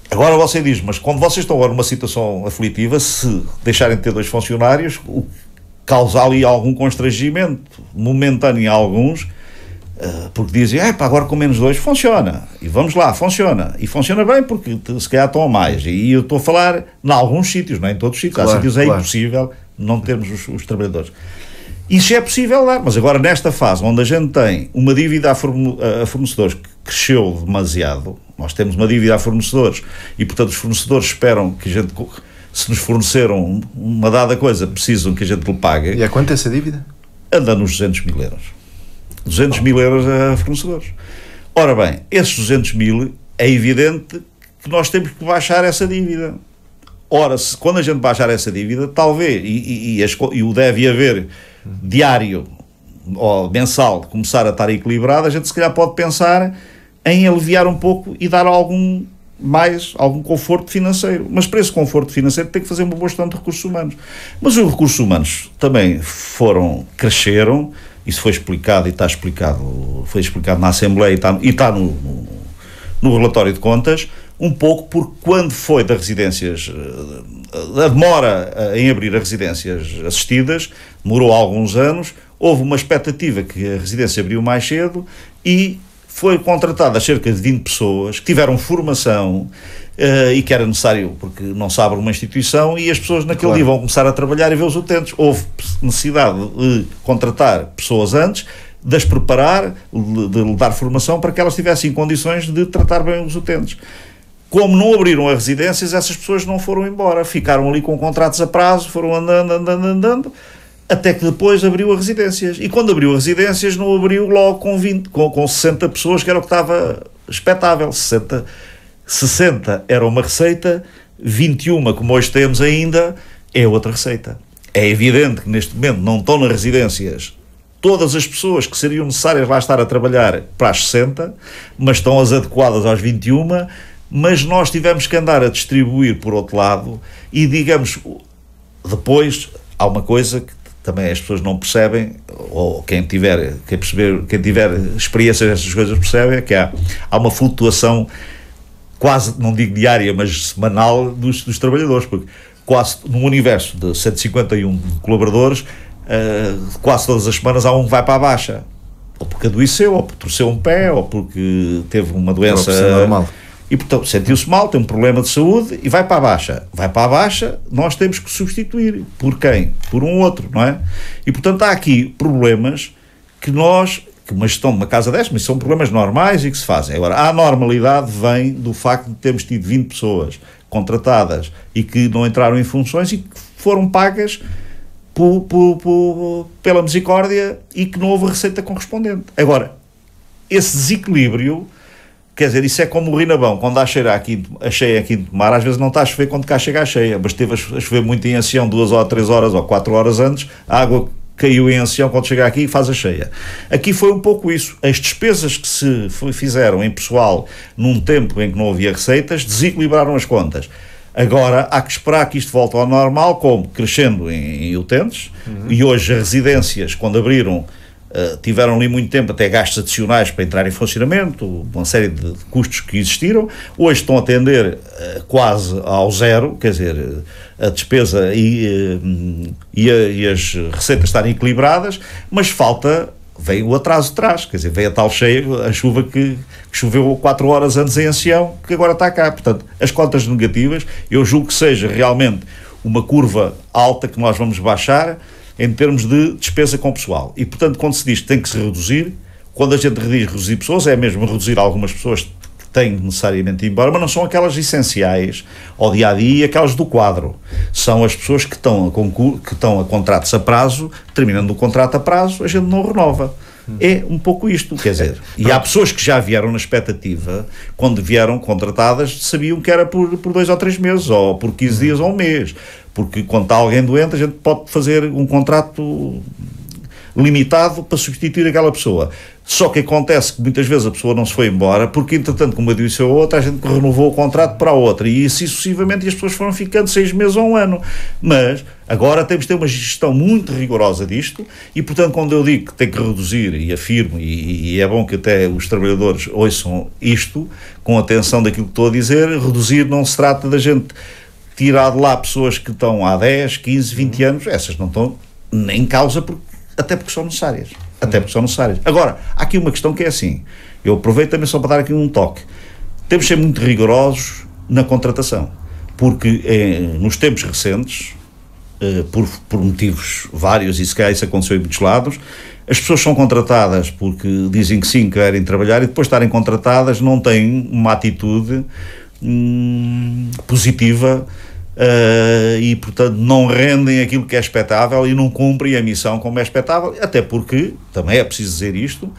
Agora você diz, mas quando vocês estão agora numa situação aflitiva, se deixarem de ter 2 funcionários, causa ali algum constrangimento momentâneo em alguns, porque dizem, agora com menos 2 funciona, e vamos lá, funciona, e funciona bem porque se calhar estão a mais, e eu estou a falar em alguns sítios, não é em todos os sítios, há sítios impossível não termos os trabalhadores. Isso é possível dar, mas agora nesta fase onde a gente tem uma dívida a fornecedores que cresceu demasiado, nós temos uma dívida a fornecedores e, portanto, os fornecedores esperam que a gente se nos forneceram uma dada coisa, precisam que a gente lhe pague. E a quanto essa dívida? Anda nos 200 mil euros. 200 mil euros a fornecedores. Ora bem, esses 200 mil, é evidente que nós temos que baixar essa dívida. Ora, quando a gente baixar essa dívida, talvez, e o deve haver diário ou mensal, começar a estar equilibrado, a gente se calhar pode pensar em aliviar um pouco e dar algum conforto financeiro. Mas para esse conforto financeiro tem que fazer uma boa gestão de recursos humanos. Mas os recursos humanos também cresceram, isso foi explicado e está explicado, foi explicado na Assembleia e está no relatório de contas, um pouco porque quando foi das residências, a demora em abrir as residências assistidas, demorou alguns anos, houve uma expectativa que a residência abriu mais cedo e foi contratada cerca de 20 pessoas que tiveram formação e que era necessário, porque não se abre uma instituição e as pessoas naquele dia vão começar a trabalhar e ver os utentes. Houve necessidade de contratar pessoas antes, de as preparar, de lhe dar formação para que elas tivessem condições de tratar bem os utentes. Como não abriram as residências, essas pessoas não foram embora, ficaram ali com contratos a prazo, foram andando, até que depois abriu as residências. E quando abriu as residências, não abriu logo com 60 pessoas, que era o que estava expectável. 60 era uma receita, 21, como hoje temos ainda, é outra receita. É evidente que neste momento não estão nas residências todas as pessoas que seriam necessárias lá estar a trabalhar para as 60, mas estão as adequadas às 21, mas nós tivemos que andar a distribuir por outro lado e, digamos, depois há uma coisa que também as pessoas não percebem, ou quem tiver experiência dessas coisas percebe, é que há uma flutuação quase, não digo diária, mas semanal dos trabalhadores, porque quase num universo de 151 colaboradores, quase todas as semanas há um que vai para a baixa, ou porque adoeceu, ou porque torceu um pé, ou porque teve uma doença normal. E, portanto, sentiu-se mal, tem um problema de saúde e vai para a baixa. Vai para a baixa, nós temos que substituir. Por quem? Por um outro, não é? E, portanto, há aqui problemas que uma gestão de uma casa desta, mas são problemas normais e que se fazem. Agora, a anormalidade vem do facto de termos tido 20 pessoas contratadas e que não entraram em funções e que foram pagas pela misericórdia e que não houve receita correspondente. Agora, esse desequilíbrio, quer dizer, isso é como o Rinabão, quando há cheia aqui em Tomar, às vezes não está a chover quando cá chega a cheia, mas esteve a chover muito em Ancião 2 ou 3 horas ou 4 horas antes, a água caiu em Ancião quando chega aqui e faz a cheia. Aqui foi um pouco isso. As despesas que se fizeram em pessoal num tempo em que não havia receitas desequilibraram as contas. Agora, há que esperar que isto volte ao normal, como crescendo em utentes, e hoje as residências, quando abriram, tiveram ali muito tempo, até gastos adicionais para entrar em funcionamento, uma série de custos que existiram. Hoje estão a tender quase ao zero, quer dizer, a despesa e as receitas estarem equilibradas, mas vem o atraso de trás, quer dizer, vem a tal cheia, a chuva que choveu 4 horas antes em Ancião, que agora está cá. Portanto, as contas negativas, eu julgo que seja realmente uma curva alta que nós vamos baixar em termos de despesa com pessoal. E, portanto, quando se diz que tem que se reduzir, quando a gente diz reduzir pessoas, é mesmo reduzir algumas pessoas que têm necessariamente ir embora, mas não são aquelas essenciais ao dia-a-dia, aquelas do quadro. São as pessoas que estão a contratos a prazo, terminando o contrato a prazo, a gente não renova. É um pouco isto, quer dizer. E há pessoas que já vieram na expectativa, quando vieram contratadas, sabiam que era por 2 ou 3 meses, ou por 15 dias ou um mês. Porque quando está alguém doente, a gente pode fazer um contrato limitado para substituir aquela pessoa. Só que acontece que muitas vezes a pessoa não se foi embora, porque entretanto, como eu disse a outra, a gente renovou o contrato para a outra, e assim sucessivamente, e as pessoas foram ficando 6 meses ou um ano. Mas agora temos de ter uma gestão muito rigorosa disto, e portanto, quando eu digo que tem que reduzir, e afirmo, e é bom que até os trabalhadores ouçam isto, com atenção daquilo que estou a dizer, reduzir não se trata da gente tirar de lá pessoas que estão há 10, 15, 20 anos, essas não estão nem em causa, até porque são necessárias. Agora, há aqui uma questão que é assim, eu aproveito também só para dar aqui um toque. Temos de ser muito rigorosos na contratação, porque nos tempos recentes, por motivos vários, e se calhar isso aconteceu em muitos lados, as pessoas são contratadas porque dizem que sim, querem trabalhar, e depois de estarem contratadas não têm uma atitude positiva e, portanto, não rendem aquilo que é expectável e não cumprem a missão como é expectável, até porque, também é preciso dizer isto,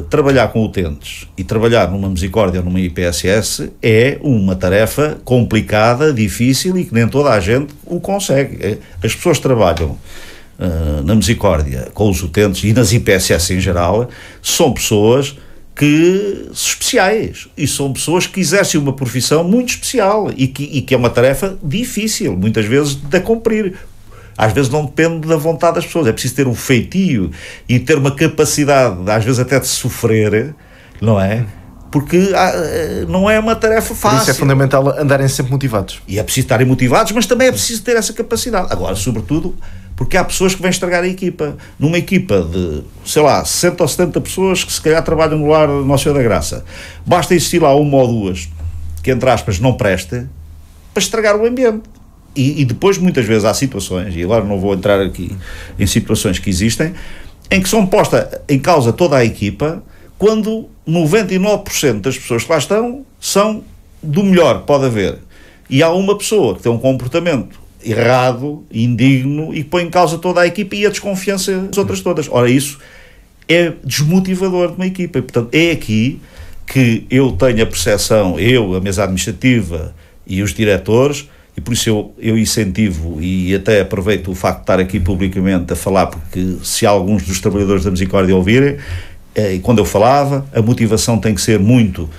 trabalhar com utentes e trabalhar numa Misericórdia ou numa IPSS é uma tarefa complicada, difícil e que nem toda a gente o consegue. As pessoas que trabalham na Misericórdia com os utentes e nas IPSS em geral são pessoas especiais, e são pessoas que exercem uma profissão muito especial e que é uma tarefa difícil, muitas vezes, de cumprir. Às vezes não depende da vontade das pessoas, é preciso ter um feitio e ter uma capacidade, às vezes até de sofrer, não é? Porque não é uma tarefa fácil. Por isso é fundamental andarem sempre motivados. E é preciso estarem motivados, mas também é preciso ter essa capacidade. Agora, sobretudo, porque há pessoas que vêm estragar a equipa. Numa equipa de, sei lá, 60 ou 70 pessoas que se calhar trabalham no lar Nossa Senhora da Graça, basta existir lá uma ou duas que, entre aspas, não preste para estragar o ambiente. E depois, muitas vezes, há situações, e agora não vou entrar aqui em situações que existem, em que são postas em causa toda a equipa, quando 99% das pessoas que lá estão são do melhor que pode haver. E há uma pessoa que tem um comportamento errado, indigno, e que põe em causa toda a equipa e a desconfiança das outras todas. Ora, isso é desmotivador de uma equipa. E, portanto, é aqui que eu tenho a percepção, a mesa administrativa e os diretores, e por isso eu incentivo e até aproveito o facto de estar aqui publicamente a falar, porque se alguns dos trabalhadores da Misericórdia ouvirem, e quando eu falava, a motivação tem que ser muito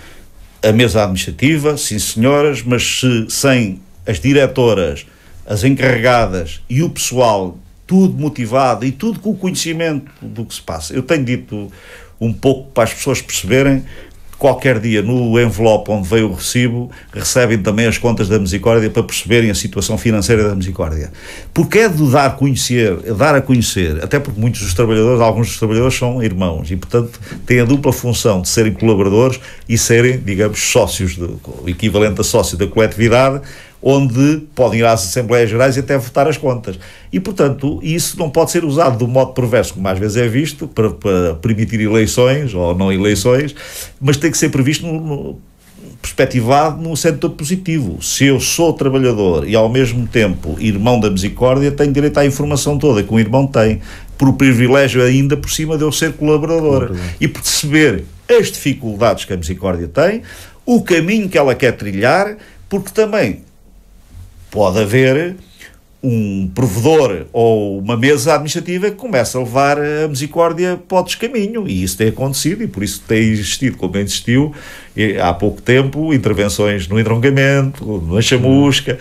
a mesa administrativa, sim senhoras, mas sem as diretoras, as encarregadas e o pessoal, tudo motivado e tudo com o conhecimento do que se passa. Eu tenho dito um pouco para as pessoas perceberem que qualquer dia no envelope onde veio o recibo recebem também as contas da Misericórdia para perceberem a situação financeira da Misericórdia. Porque é de dar a conhecer, até porque muitos dos trabalhadores, alguns dos trabalhadores são irmãos e, portanto, têm a dupla função de serem colaboradores e serem, digamos, sócios, o equivalente a sócio da coletividade, onde podem ir às Assembleias Gerais e até votar as contas. E, portanto, isso não pode ser usado de um modo perverso, como às vezes é visto, para permitir eleições ou não eleições, mas tem que ser previsto perspectivado num sentido positivo. Se eu sou trabalhador e, ao mesmo tempo, irmão da Misericórdia, tenho direito à informação toda que um irmão tem, por privilégio ainda por cima de eu ser colaborador. E perceber as dificuldades que a Misericórdia tem, o caminho que ela quer trilhar, porque também pode haver um provedor ou uma mesa administrativa que começa a levar a Misericórdia para o descaminho, e isso tem acontecido, e por isso tem existido, como existiu há pouco tempo, intervenções no entroncamento, na chamusca,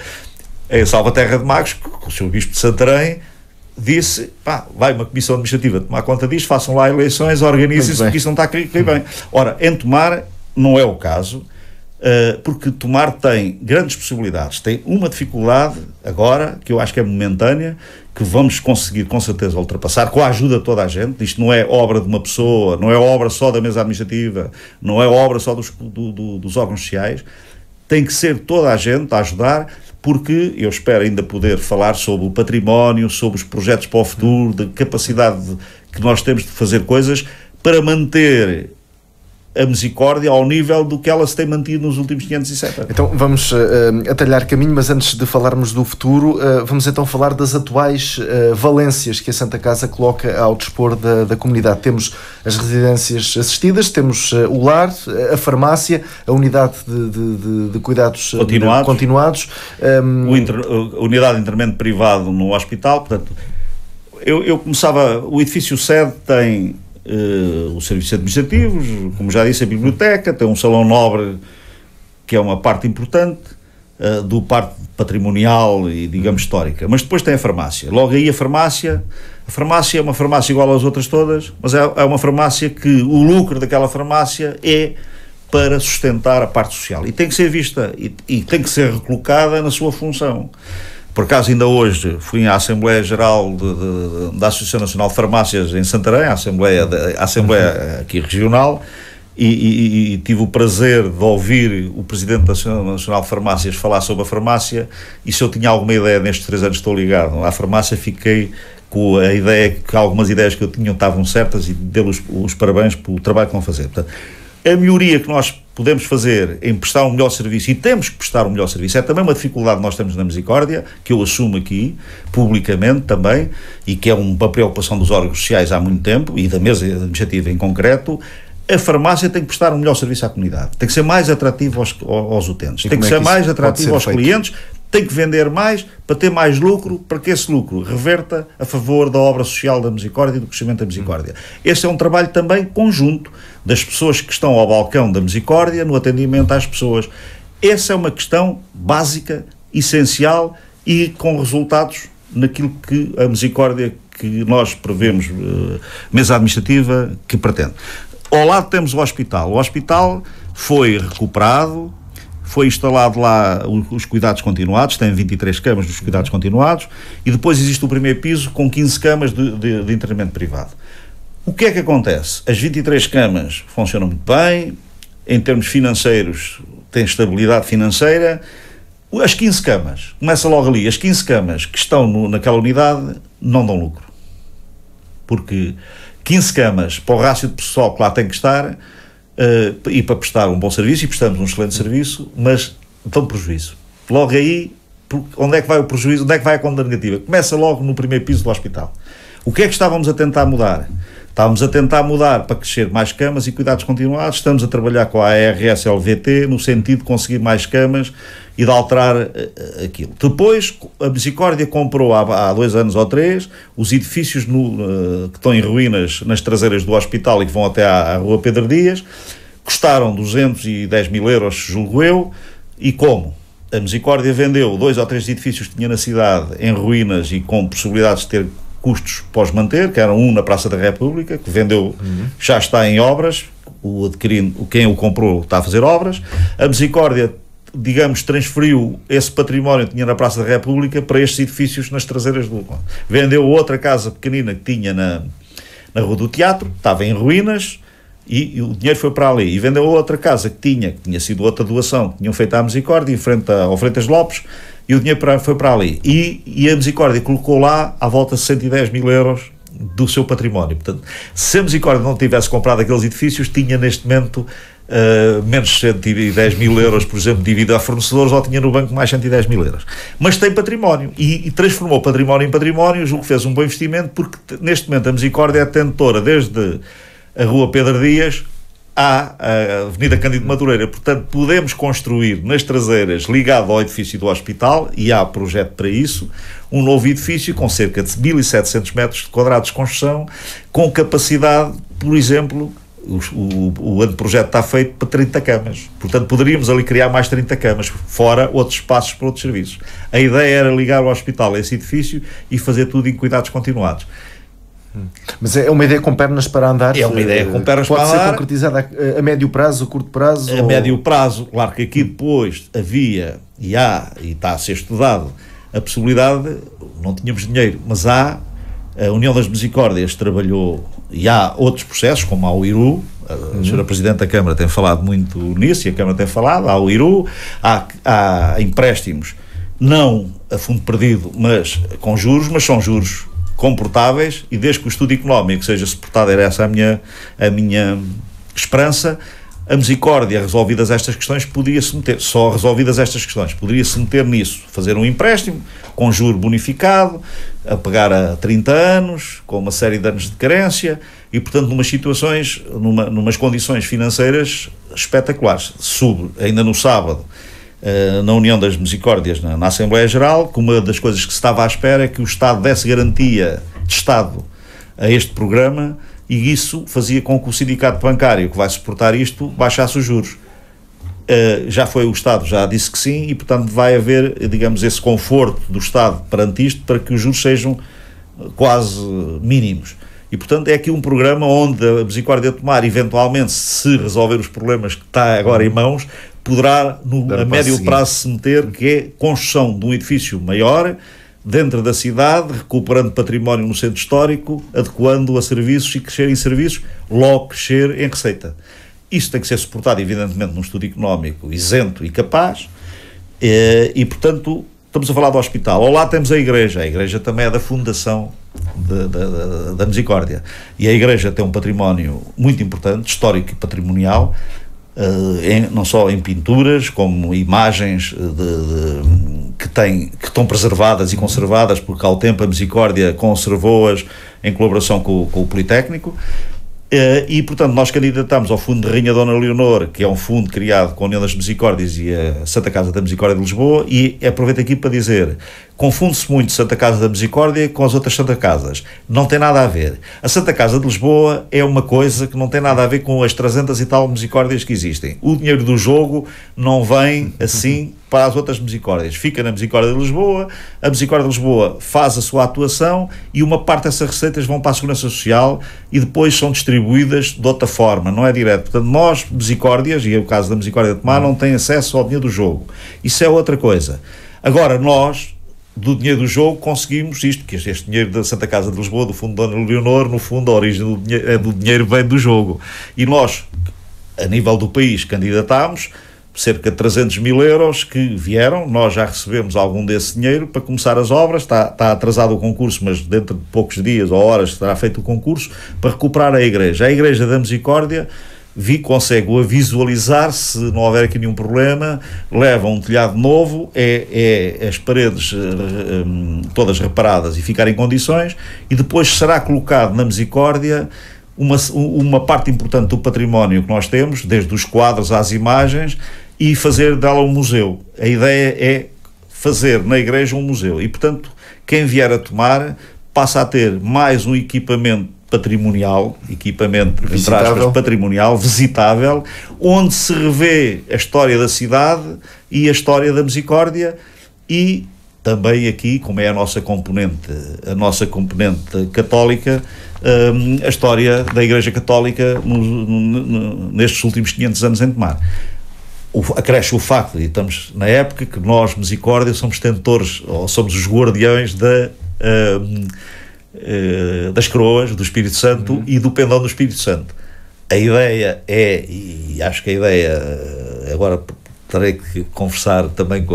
em Salvaterra de Magos, que o Sr. Bispo de Santarém disse, vai uma comissão administrativa tomar conta disto, façam lá eleições, organizem-se, porque isso não está a cair bem. Ora, em Tomar não é o caso, porque Tomar tem grandes possibilidades, tem uma dificuldade agora, que eu acho que é momentânea, que vamos conseguir com certeza ultrapassar, com a ajuda de toda a gente. Isto não é obra de uma pessoa, não é obra só da mesa administrativa, não é obra só dos órgãos sociais, tem que ser toda a gente a ajudar, porque eu espero ainda poder falar sobre o património, sobre os projetos para o futuro, da capacidade que nós temos de fazer coisas para manter a Misericórdia ao nível do que ela se tem mantido nos últimos 507 anos. Então vamos atalhar caminho, mas antes de falarmos do futuro, vamos então falar das atuais valências que a Santa Casa coloca ao dispor da comunidade. Temos as residências assistidas, temos o lar, a farmácia, a unidade de cuidados continuados, a unidade de internamento privado no hospital. Portanto, eu começava, o edifício sede tem os serviços administrativos, como já disse, a biblioteca, tem um salão nobre que é uma parte importante do parte patrimonial e, digamos, histórica, mas depois tem a farmácia. Logo aí a farmácia é uma farmácia igual às outras todas, mas é uma farmácia que o lucro daquela farmácia é para sustentar a parte social e tem que ser vista e tem que ser recolocada na sua função. Por acaso, ainda hoje fui à Assembleia Geral da Associação Nacional de Farmácias em Santarém, a Assembleia aqui regional, e tive o prazer de ouvir o Presidente da Associação Nacional de Farmácias falar sobre a farmácia, e se eu tinha alguma ideia nestes 3 anos que estou ligado à farmácia, fiquei com a ideia que algumas ideias que eu tinha estavam certas e dei-lhes os parabéns pelo trabalho que vão fazer. Portanto, a melhoria que nós podemos fazer em prestar um melhor serviço, e temos que prestar um melhor serviço, é também uma dificuldade que nós temos na Misericórdia, que eu assumo aqui, publicamente também, e que é uma preocupação dos órgãos sociais há muito tempo, e da mesa administrativa em concreto. A farmácia tem que prestar um melhor serviço à comunidade, tem que ser mais atrativo aos utentes, tem que ser mais atrativo aos clientes, tem que vender mais para ter mais lucro, para que esse lucro reverta a favor da obra social da Misericórdia e do crescimento da Misericórdia. Este é um trabalho também conjunto das pessoas que estão ao balcão da Misericórdia no atendimento às pessoas. Essa é uma questão básica, essencial e com resultados naquilo que a Misericórdia que nós prevemos, mesa administrativa, que pretende. Ao lado temos o hospital. O hospital foi recuperado, foi instalado lá os cuidados continuados, tem 23 camas dos cuidados continuados, e depois existe o primeiro piso com 15 camas de internamento privado. O que é que acontece? As 23 camas funcionam muito bem, em termos financeiros têm estabilidade financeira. As 15 camas, começa logo ali, as 15 camas que estão naquela unidade não dão lucro. Porque 15 camas para o rácio de pessoal que lá tem que estar, e para prestar um bom serviço, e prestamos um excelente serviço, mas dão prejuízo. Logo aí, onde é que vai o prejuízo, onde é que vai a conta negativa? Começa logo no primeiro piso do hospital. O que é que estávamos a tentar mudar? Estávamos a tentar mudar para crescer mais camas e cuidados continuados, estamos a trabalhar com a ARS-LVT no sentido de conseguir mais camas e de alterar aquilo. Depois, a Misericórdia comprou há 2 anos ou 3 os edifícios que estão em ruínas nas traseiras do hospital e que vão até à Rua Pedro Dias, custaram 210 mil euros, julgo eu, e como? A Misericórdia vendeu 2 ou 3 edifícios que tinha na cidade em ruínas e com possibilidades de ter custos pós-manter, que eram um na Praça da República, que vendeu, já está em obras, quem o comprou está a fazer obras. A Misericórdia, digamos, transferiu esse património que tinha na Praça da República para estes edifícios nas traseiras do... Vendeu outra casa pequenina que tinha na Rua do Teatro, estava em ruínas, e o dinheiro foi para ali. E vendeu outra casa que tinha sido outra doação, que tinham feito à Misericórdia, em frente ao Freitas Lopes, e o dinheiro foi para ali. E a Misericórdia colocou lá à volta de 110 mil euros do seu património. Portanto, se a Misericórdia não tivesse comprado aqueles edifícios, tinha neste momento menos 110 mil euros, por exemplo, de dívida a fornecedores, ou tinha no banco mais 110 mil euros. Mas tem património e transformou património em património, julgo que fez um bom investimento, porque neste momento a Misericórdia é detentora desde a Rua Pedro Dias à Avenida Cândido Madureira. Portanto, podemos construir nas traseiras, ligado ao edifício do hospital, e há projeto para isso, um novo edifício com cerca de 1.700 metros quadrados de construção, com capacidade, por exemplo, o anteprojeto está feito para 30 camas. Portanto, poderíamos ali criar mais 30 camas, fora outros espaços para outros serviços. A ideia era ligar o hospital a esse edifício e fazer tudo em cuidados continuados. Mas é uma ideia com pernas para andar? É uma ideia com pernas para andar. Pode ser concretizada a médio prazo, a curto prazo? A médio prazo, claro que aqui depois havia, e há, e está a ser estudado, a possibilidade, não tínhamos dinheiro, mas há, a União das Misericórdias trabalhou, e há outros processos, como há o IRU, a senhora Presidente da Câmara tem falado muito nisso, e a Câmara tem falado, há o IRU, há empréstimos, não a fundo perdido, mas com juros, mas são juros comportáveis, e desde que o estudo económico seja suportado, era essa a minha esperança, a Misericórdia, resolvidas estas questões, podia-se meter, só resolvidas estas questões, poderia-se meter nisso, fazer um empréstimo com juro bonificado, a pagar a 30 anos, com uma série de anos de carência, e portanto numas condições financeiras espetaculares. Soube, ainda no sábado, na União das Misericórdias, na Assembleia Geral, que uma das coisas que se estava à espera é que o Estado desse garantia de Estado a este programa, e isso fazia com que o sindicato bancário que vai suportar isto baixasse os juros. Já foi o Estado, já disse que sim, e portanto vai haver, digamos, esse conforto do Estado perante isto, para que os juros sejam quase mínimos. E portanto é aqui um programa onde a Misericórdia tomar, eventualmente, se resolver os problemas que está agora em mãos, poderá a médio prazo se meter, que é construção de um edifício maior dentro da cidade, recuperando património no centro histórico, adequando a serviços, e crescer em serviços, logo crescer em receita. Isso tem que ser suportado, evidentemente, num estudo económico isento e capaz, e portanto estamos a falar do hospital. Ao lado temos a igreja também é da fundação da Misericórdia, e a igreja tem um património muito importante, histórico e patrimonial, não só em pinturas, como imagens que estão preservadas e conservadas, porque ao tempo a Misericórdia conservou-as em colaboração com o Politécnico. E, portanto, nós candidatamos ao Fundo de Rainha Dona Leonor, que é um fundo criado com a União das Misericórdias e a Santa Casa da Misericórdia de Lisboa, e aproveito aqui para dizer, confunde-se muito Santa Casa da Misericórdia com as outras Santa Casas. Não tem nada a ver. A Santa Casa de Lisboa é uma coisa que não tem nada a ver com as 300 e tal Misericórdias que existem. O dinheiro do jogo não vem assim para as outras Misericórdias. Fica na Misericórdia de Lisboa, a Misericórdia de Lisboa faz a sua atuação e uma parte dessas receitas vão para a Segurança Social e depois são distribuídas de outra forma, não é direto. Portanto, nós, Misericórdias, e é o caso da Misericórdia de Tomar, não tem acesso ao dinheiro do jogo. Isso é outra coisa. Agora, nós, do dinheiro do jogo, conseguimos isto, que este dinheiro da Santa Casa de Lisboa, do Fundo Dona Leonor, no fundo, a origem do dinheiro vem do jogo. E nós, a nível do país, candidatámos cerca de 300 mil euros que vieram, nós já recebemos algum desse dinheiro para começar as obras, está atrasado o concurso, mas dentro de poucos dias ou horas estará feito o concurso, para recuperar a Igreja. A Igreja da Misericórdia consegue-o visualizar, se não houver aqui nenhum problema, leva um telhado novo, as paredes todas reparadas e ficar em condições, e depois será colocado na Misericórdia uma parte importante do património que nós temos, desde os quadros às imagens, e fazer dela um museu. A ideia é fazer na igreja um museu e, portanto, quem vier a Tomar passa a ter mais um equipamento patrimonial, entre aspas, patrimonial, visitável, onde se revê a história da cidade e a história da Misericórdia e também aqui, como é a nossa componente católica, a história da Igreja Católica nestes últimos 500 anos em Tomar. Acresce o facto, e estamos na época que nós, Misericórdia, somos tentores, ou somos os guardiões das coroas do Espírito Santo e do pendão do Espírito Santo. A ideia é, e acho que a ideia, agora terei que conversar também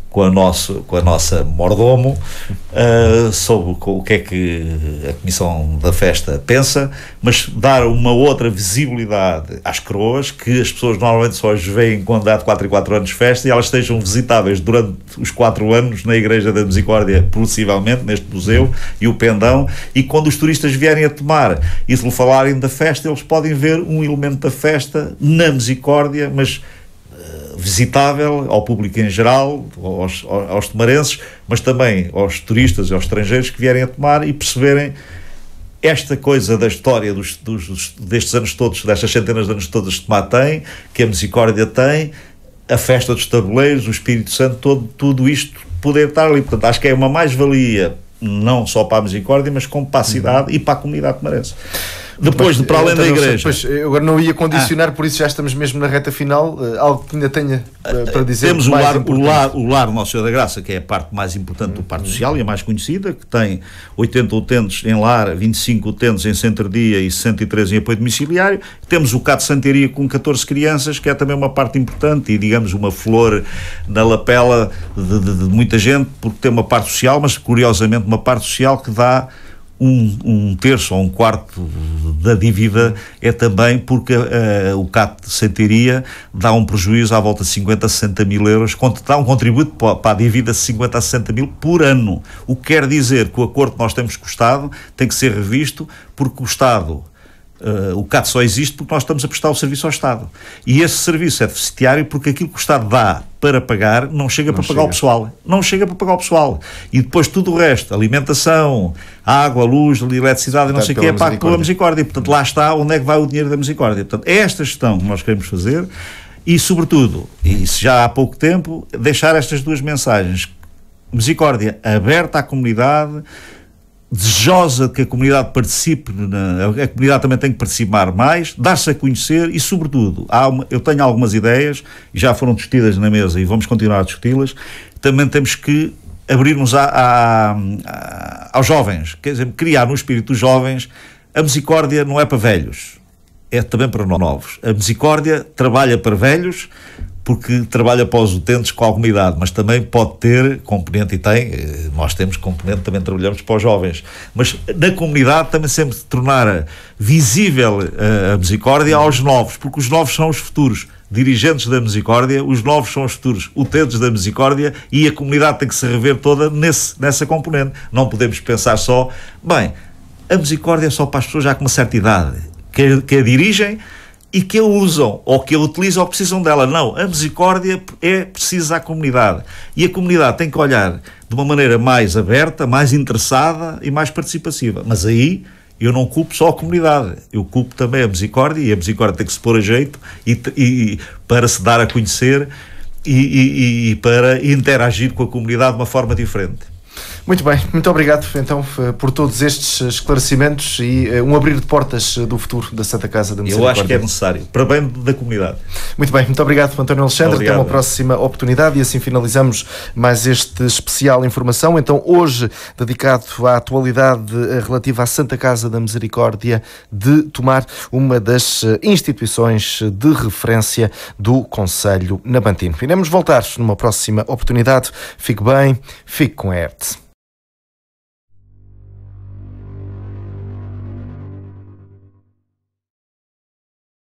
com a nossa mordomo sobre o que é que a Comissão da Festa pensa, mas dar uma outra visibilidade às coroas, que as pessoas normalmente só as veem quando há de 4 em 4 anos de festa, e elas estejam visitáveis durante os 4 anos na Igreja da Misericórdia, possivelmente, neste museu, e o pendão, e quando os turistas vierem a Tomar e se lhe falarem da festa, eles podem ver um elemento da festa na Misericórdia, mas visitável ao público em geral, aos tomarenses, mas também aos turistas e aos estrangeiros que vierem a Tomar e perceberem esta coisa da história destes anos todos, destas centenas de anos todas que Tomar tem, que a Misericórdia tem, a festa dos tabuleiros, o Espírito Santo, tudo isto poder estar ali. Portanto, acho que é uma mais-valia não só para a Misericórdia, mas como para a cidade e para a comunidade tomarense. Depois, para além da igreja... Pois, eu agora não ia condicionar, por isso já estamos mesmo na reta final. Algo que ainda tenha para dizer. Temos o lar Nosso Senhor da Graça, que é a parte mais importante do parto social e a mais conhecida, que tem 80 utentes em lar, 25 utentes em centro-dia e 63 em apoio domiciliário. Temos o CAT de Santaria com 14 crianças, que é também uma parte importante e, digamos, uma flor na lapela de muita gente, porque tem uma parte social, mas curiosamente uma parte social que dá um terço ou um quarto da dívida, é também porque o CAT de Santaria dá um prejuízo à volta de 50 a 60 mil euros, dá um contributo para a dívida de 50 a 60 mil por ano. O que quer dizer que o acordo que nós temos com o Estado tem que ser revisto, porque o Estado... o CAT só existe porque nós estamos a prestar o serviço ao Estado. E esse serviço é deficitário porque aquilo que o Estado dá para pagar não chega para pagar o pessoal. Não chega para pagar o pessoal. E depois tudo o resto, alimentação, água, luz, eletricidade, não sei o que, é pago pela Misericórdia. Portanto, lá está onde é que vai o dinheiro da Misericórdia. Portanto, é esta gestão que nós queremos fazer e, sobretudo, e se já há pouco tempo, deixar estas duas mensagens. Misericórdia aberta à comunidade, desejosa de que a comunidade participe, a comunidade também tem que participar mais, dar-se a conhecer e, sobretudo, eu tenho algumas ideias, e já foram discutidas na mesa e vamos continuar a discuti-las, também temos que abrirmos aos jovens, quer dizer, criar no espírito dos jovens. A Misericórdia não é para velhos, é também para novos. A Misericórdia trabalha para velhos, porque trabalha para os utentes com alguma idade, mas também pode ter componente, e tem, nós temos componente, também trabalhamos para os jovens, mas na comunidade também sempre tornar visível a Misericórdia aos novos, porque os novos são os futuros dirigentes da Misericórdia, os novos são os futuros utentes da Misericórdia, e a comunidade tem que se rever toda nessa componente. Não podemos pensar só, bem, a Misericórdia é só para as pessoas já com uma certa idade, que a dirigem e que a usam, ou que a utilizam ou precisam dela. Não, a Misericórdia é precisa à comunidade. E a comunidade tem que olhar de uma maneira mais aberta, mais interessada e mais participativa. Mas aí eu não culpo só a comunidade, eu culpo também a Misericórdia, e a Misericórdia tem que se pôr a jeito e para se dar a conhecer e para interagir com a comunidade de uma forma diferente. Muito bem, muito obrigado então por todos estes esclarecimentos e um abrir de portas do futuro da Santa Casa da Misericórdia. Eu acho que é necessário, para bem da comunidade. Muito bem, muito obrigado, António Alexandre. Obrigado. Até uma próxima oportunidade, e assim finalizamos mais este especial informação. Então, hoje dedicado à atualidade relativa à Santa Casa da Misericórdia de Tomar, uma das instituições de referência do Concelho Nabantiano. Iremos voltar numa próxima oportunidade. Fique bem, fique com a ERT.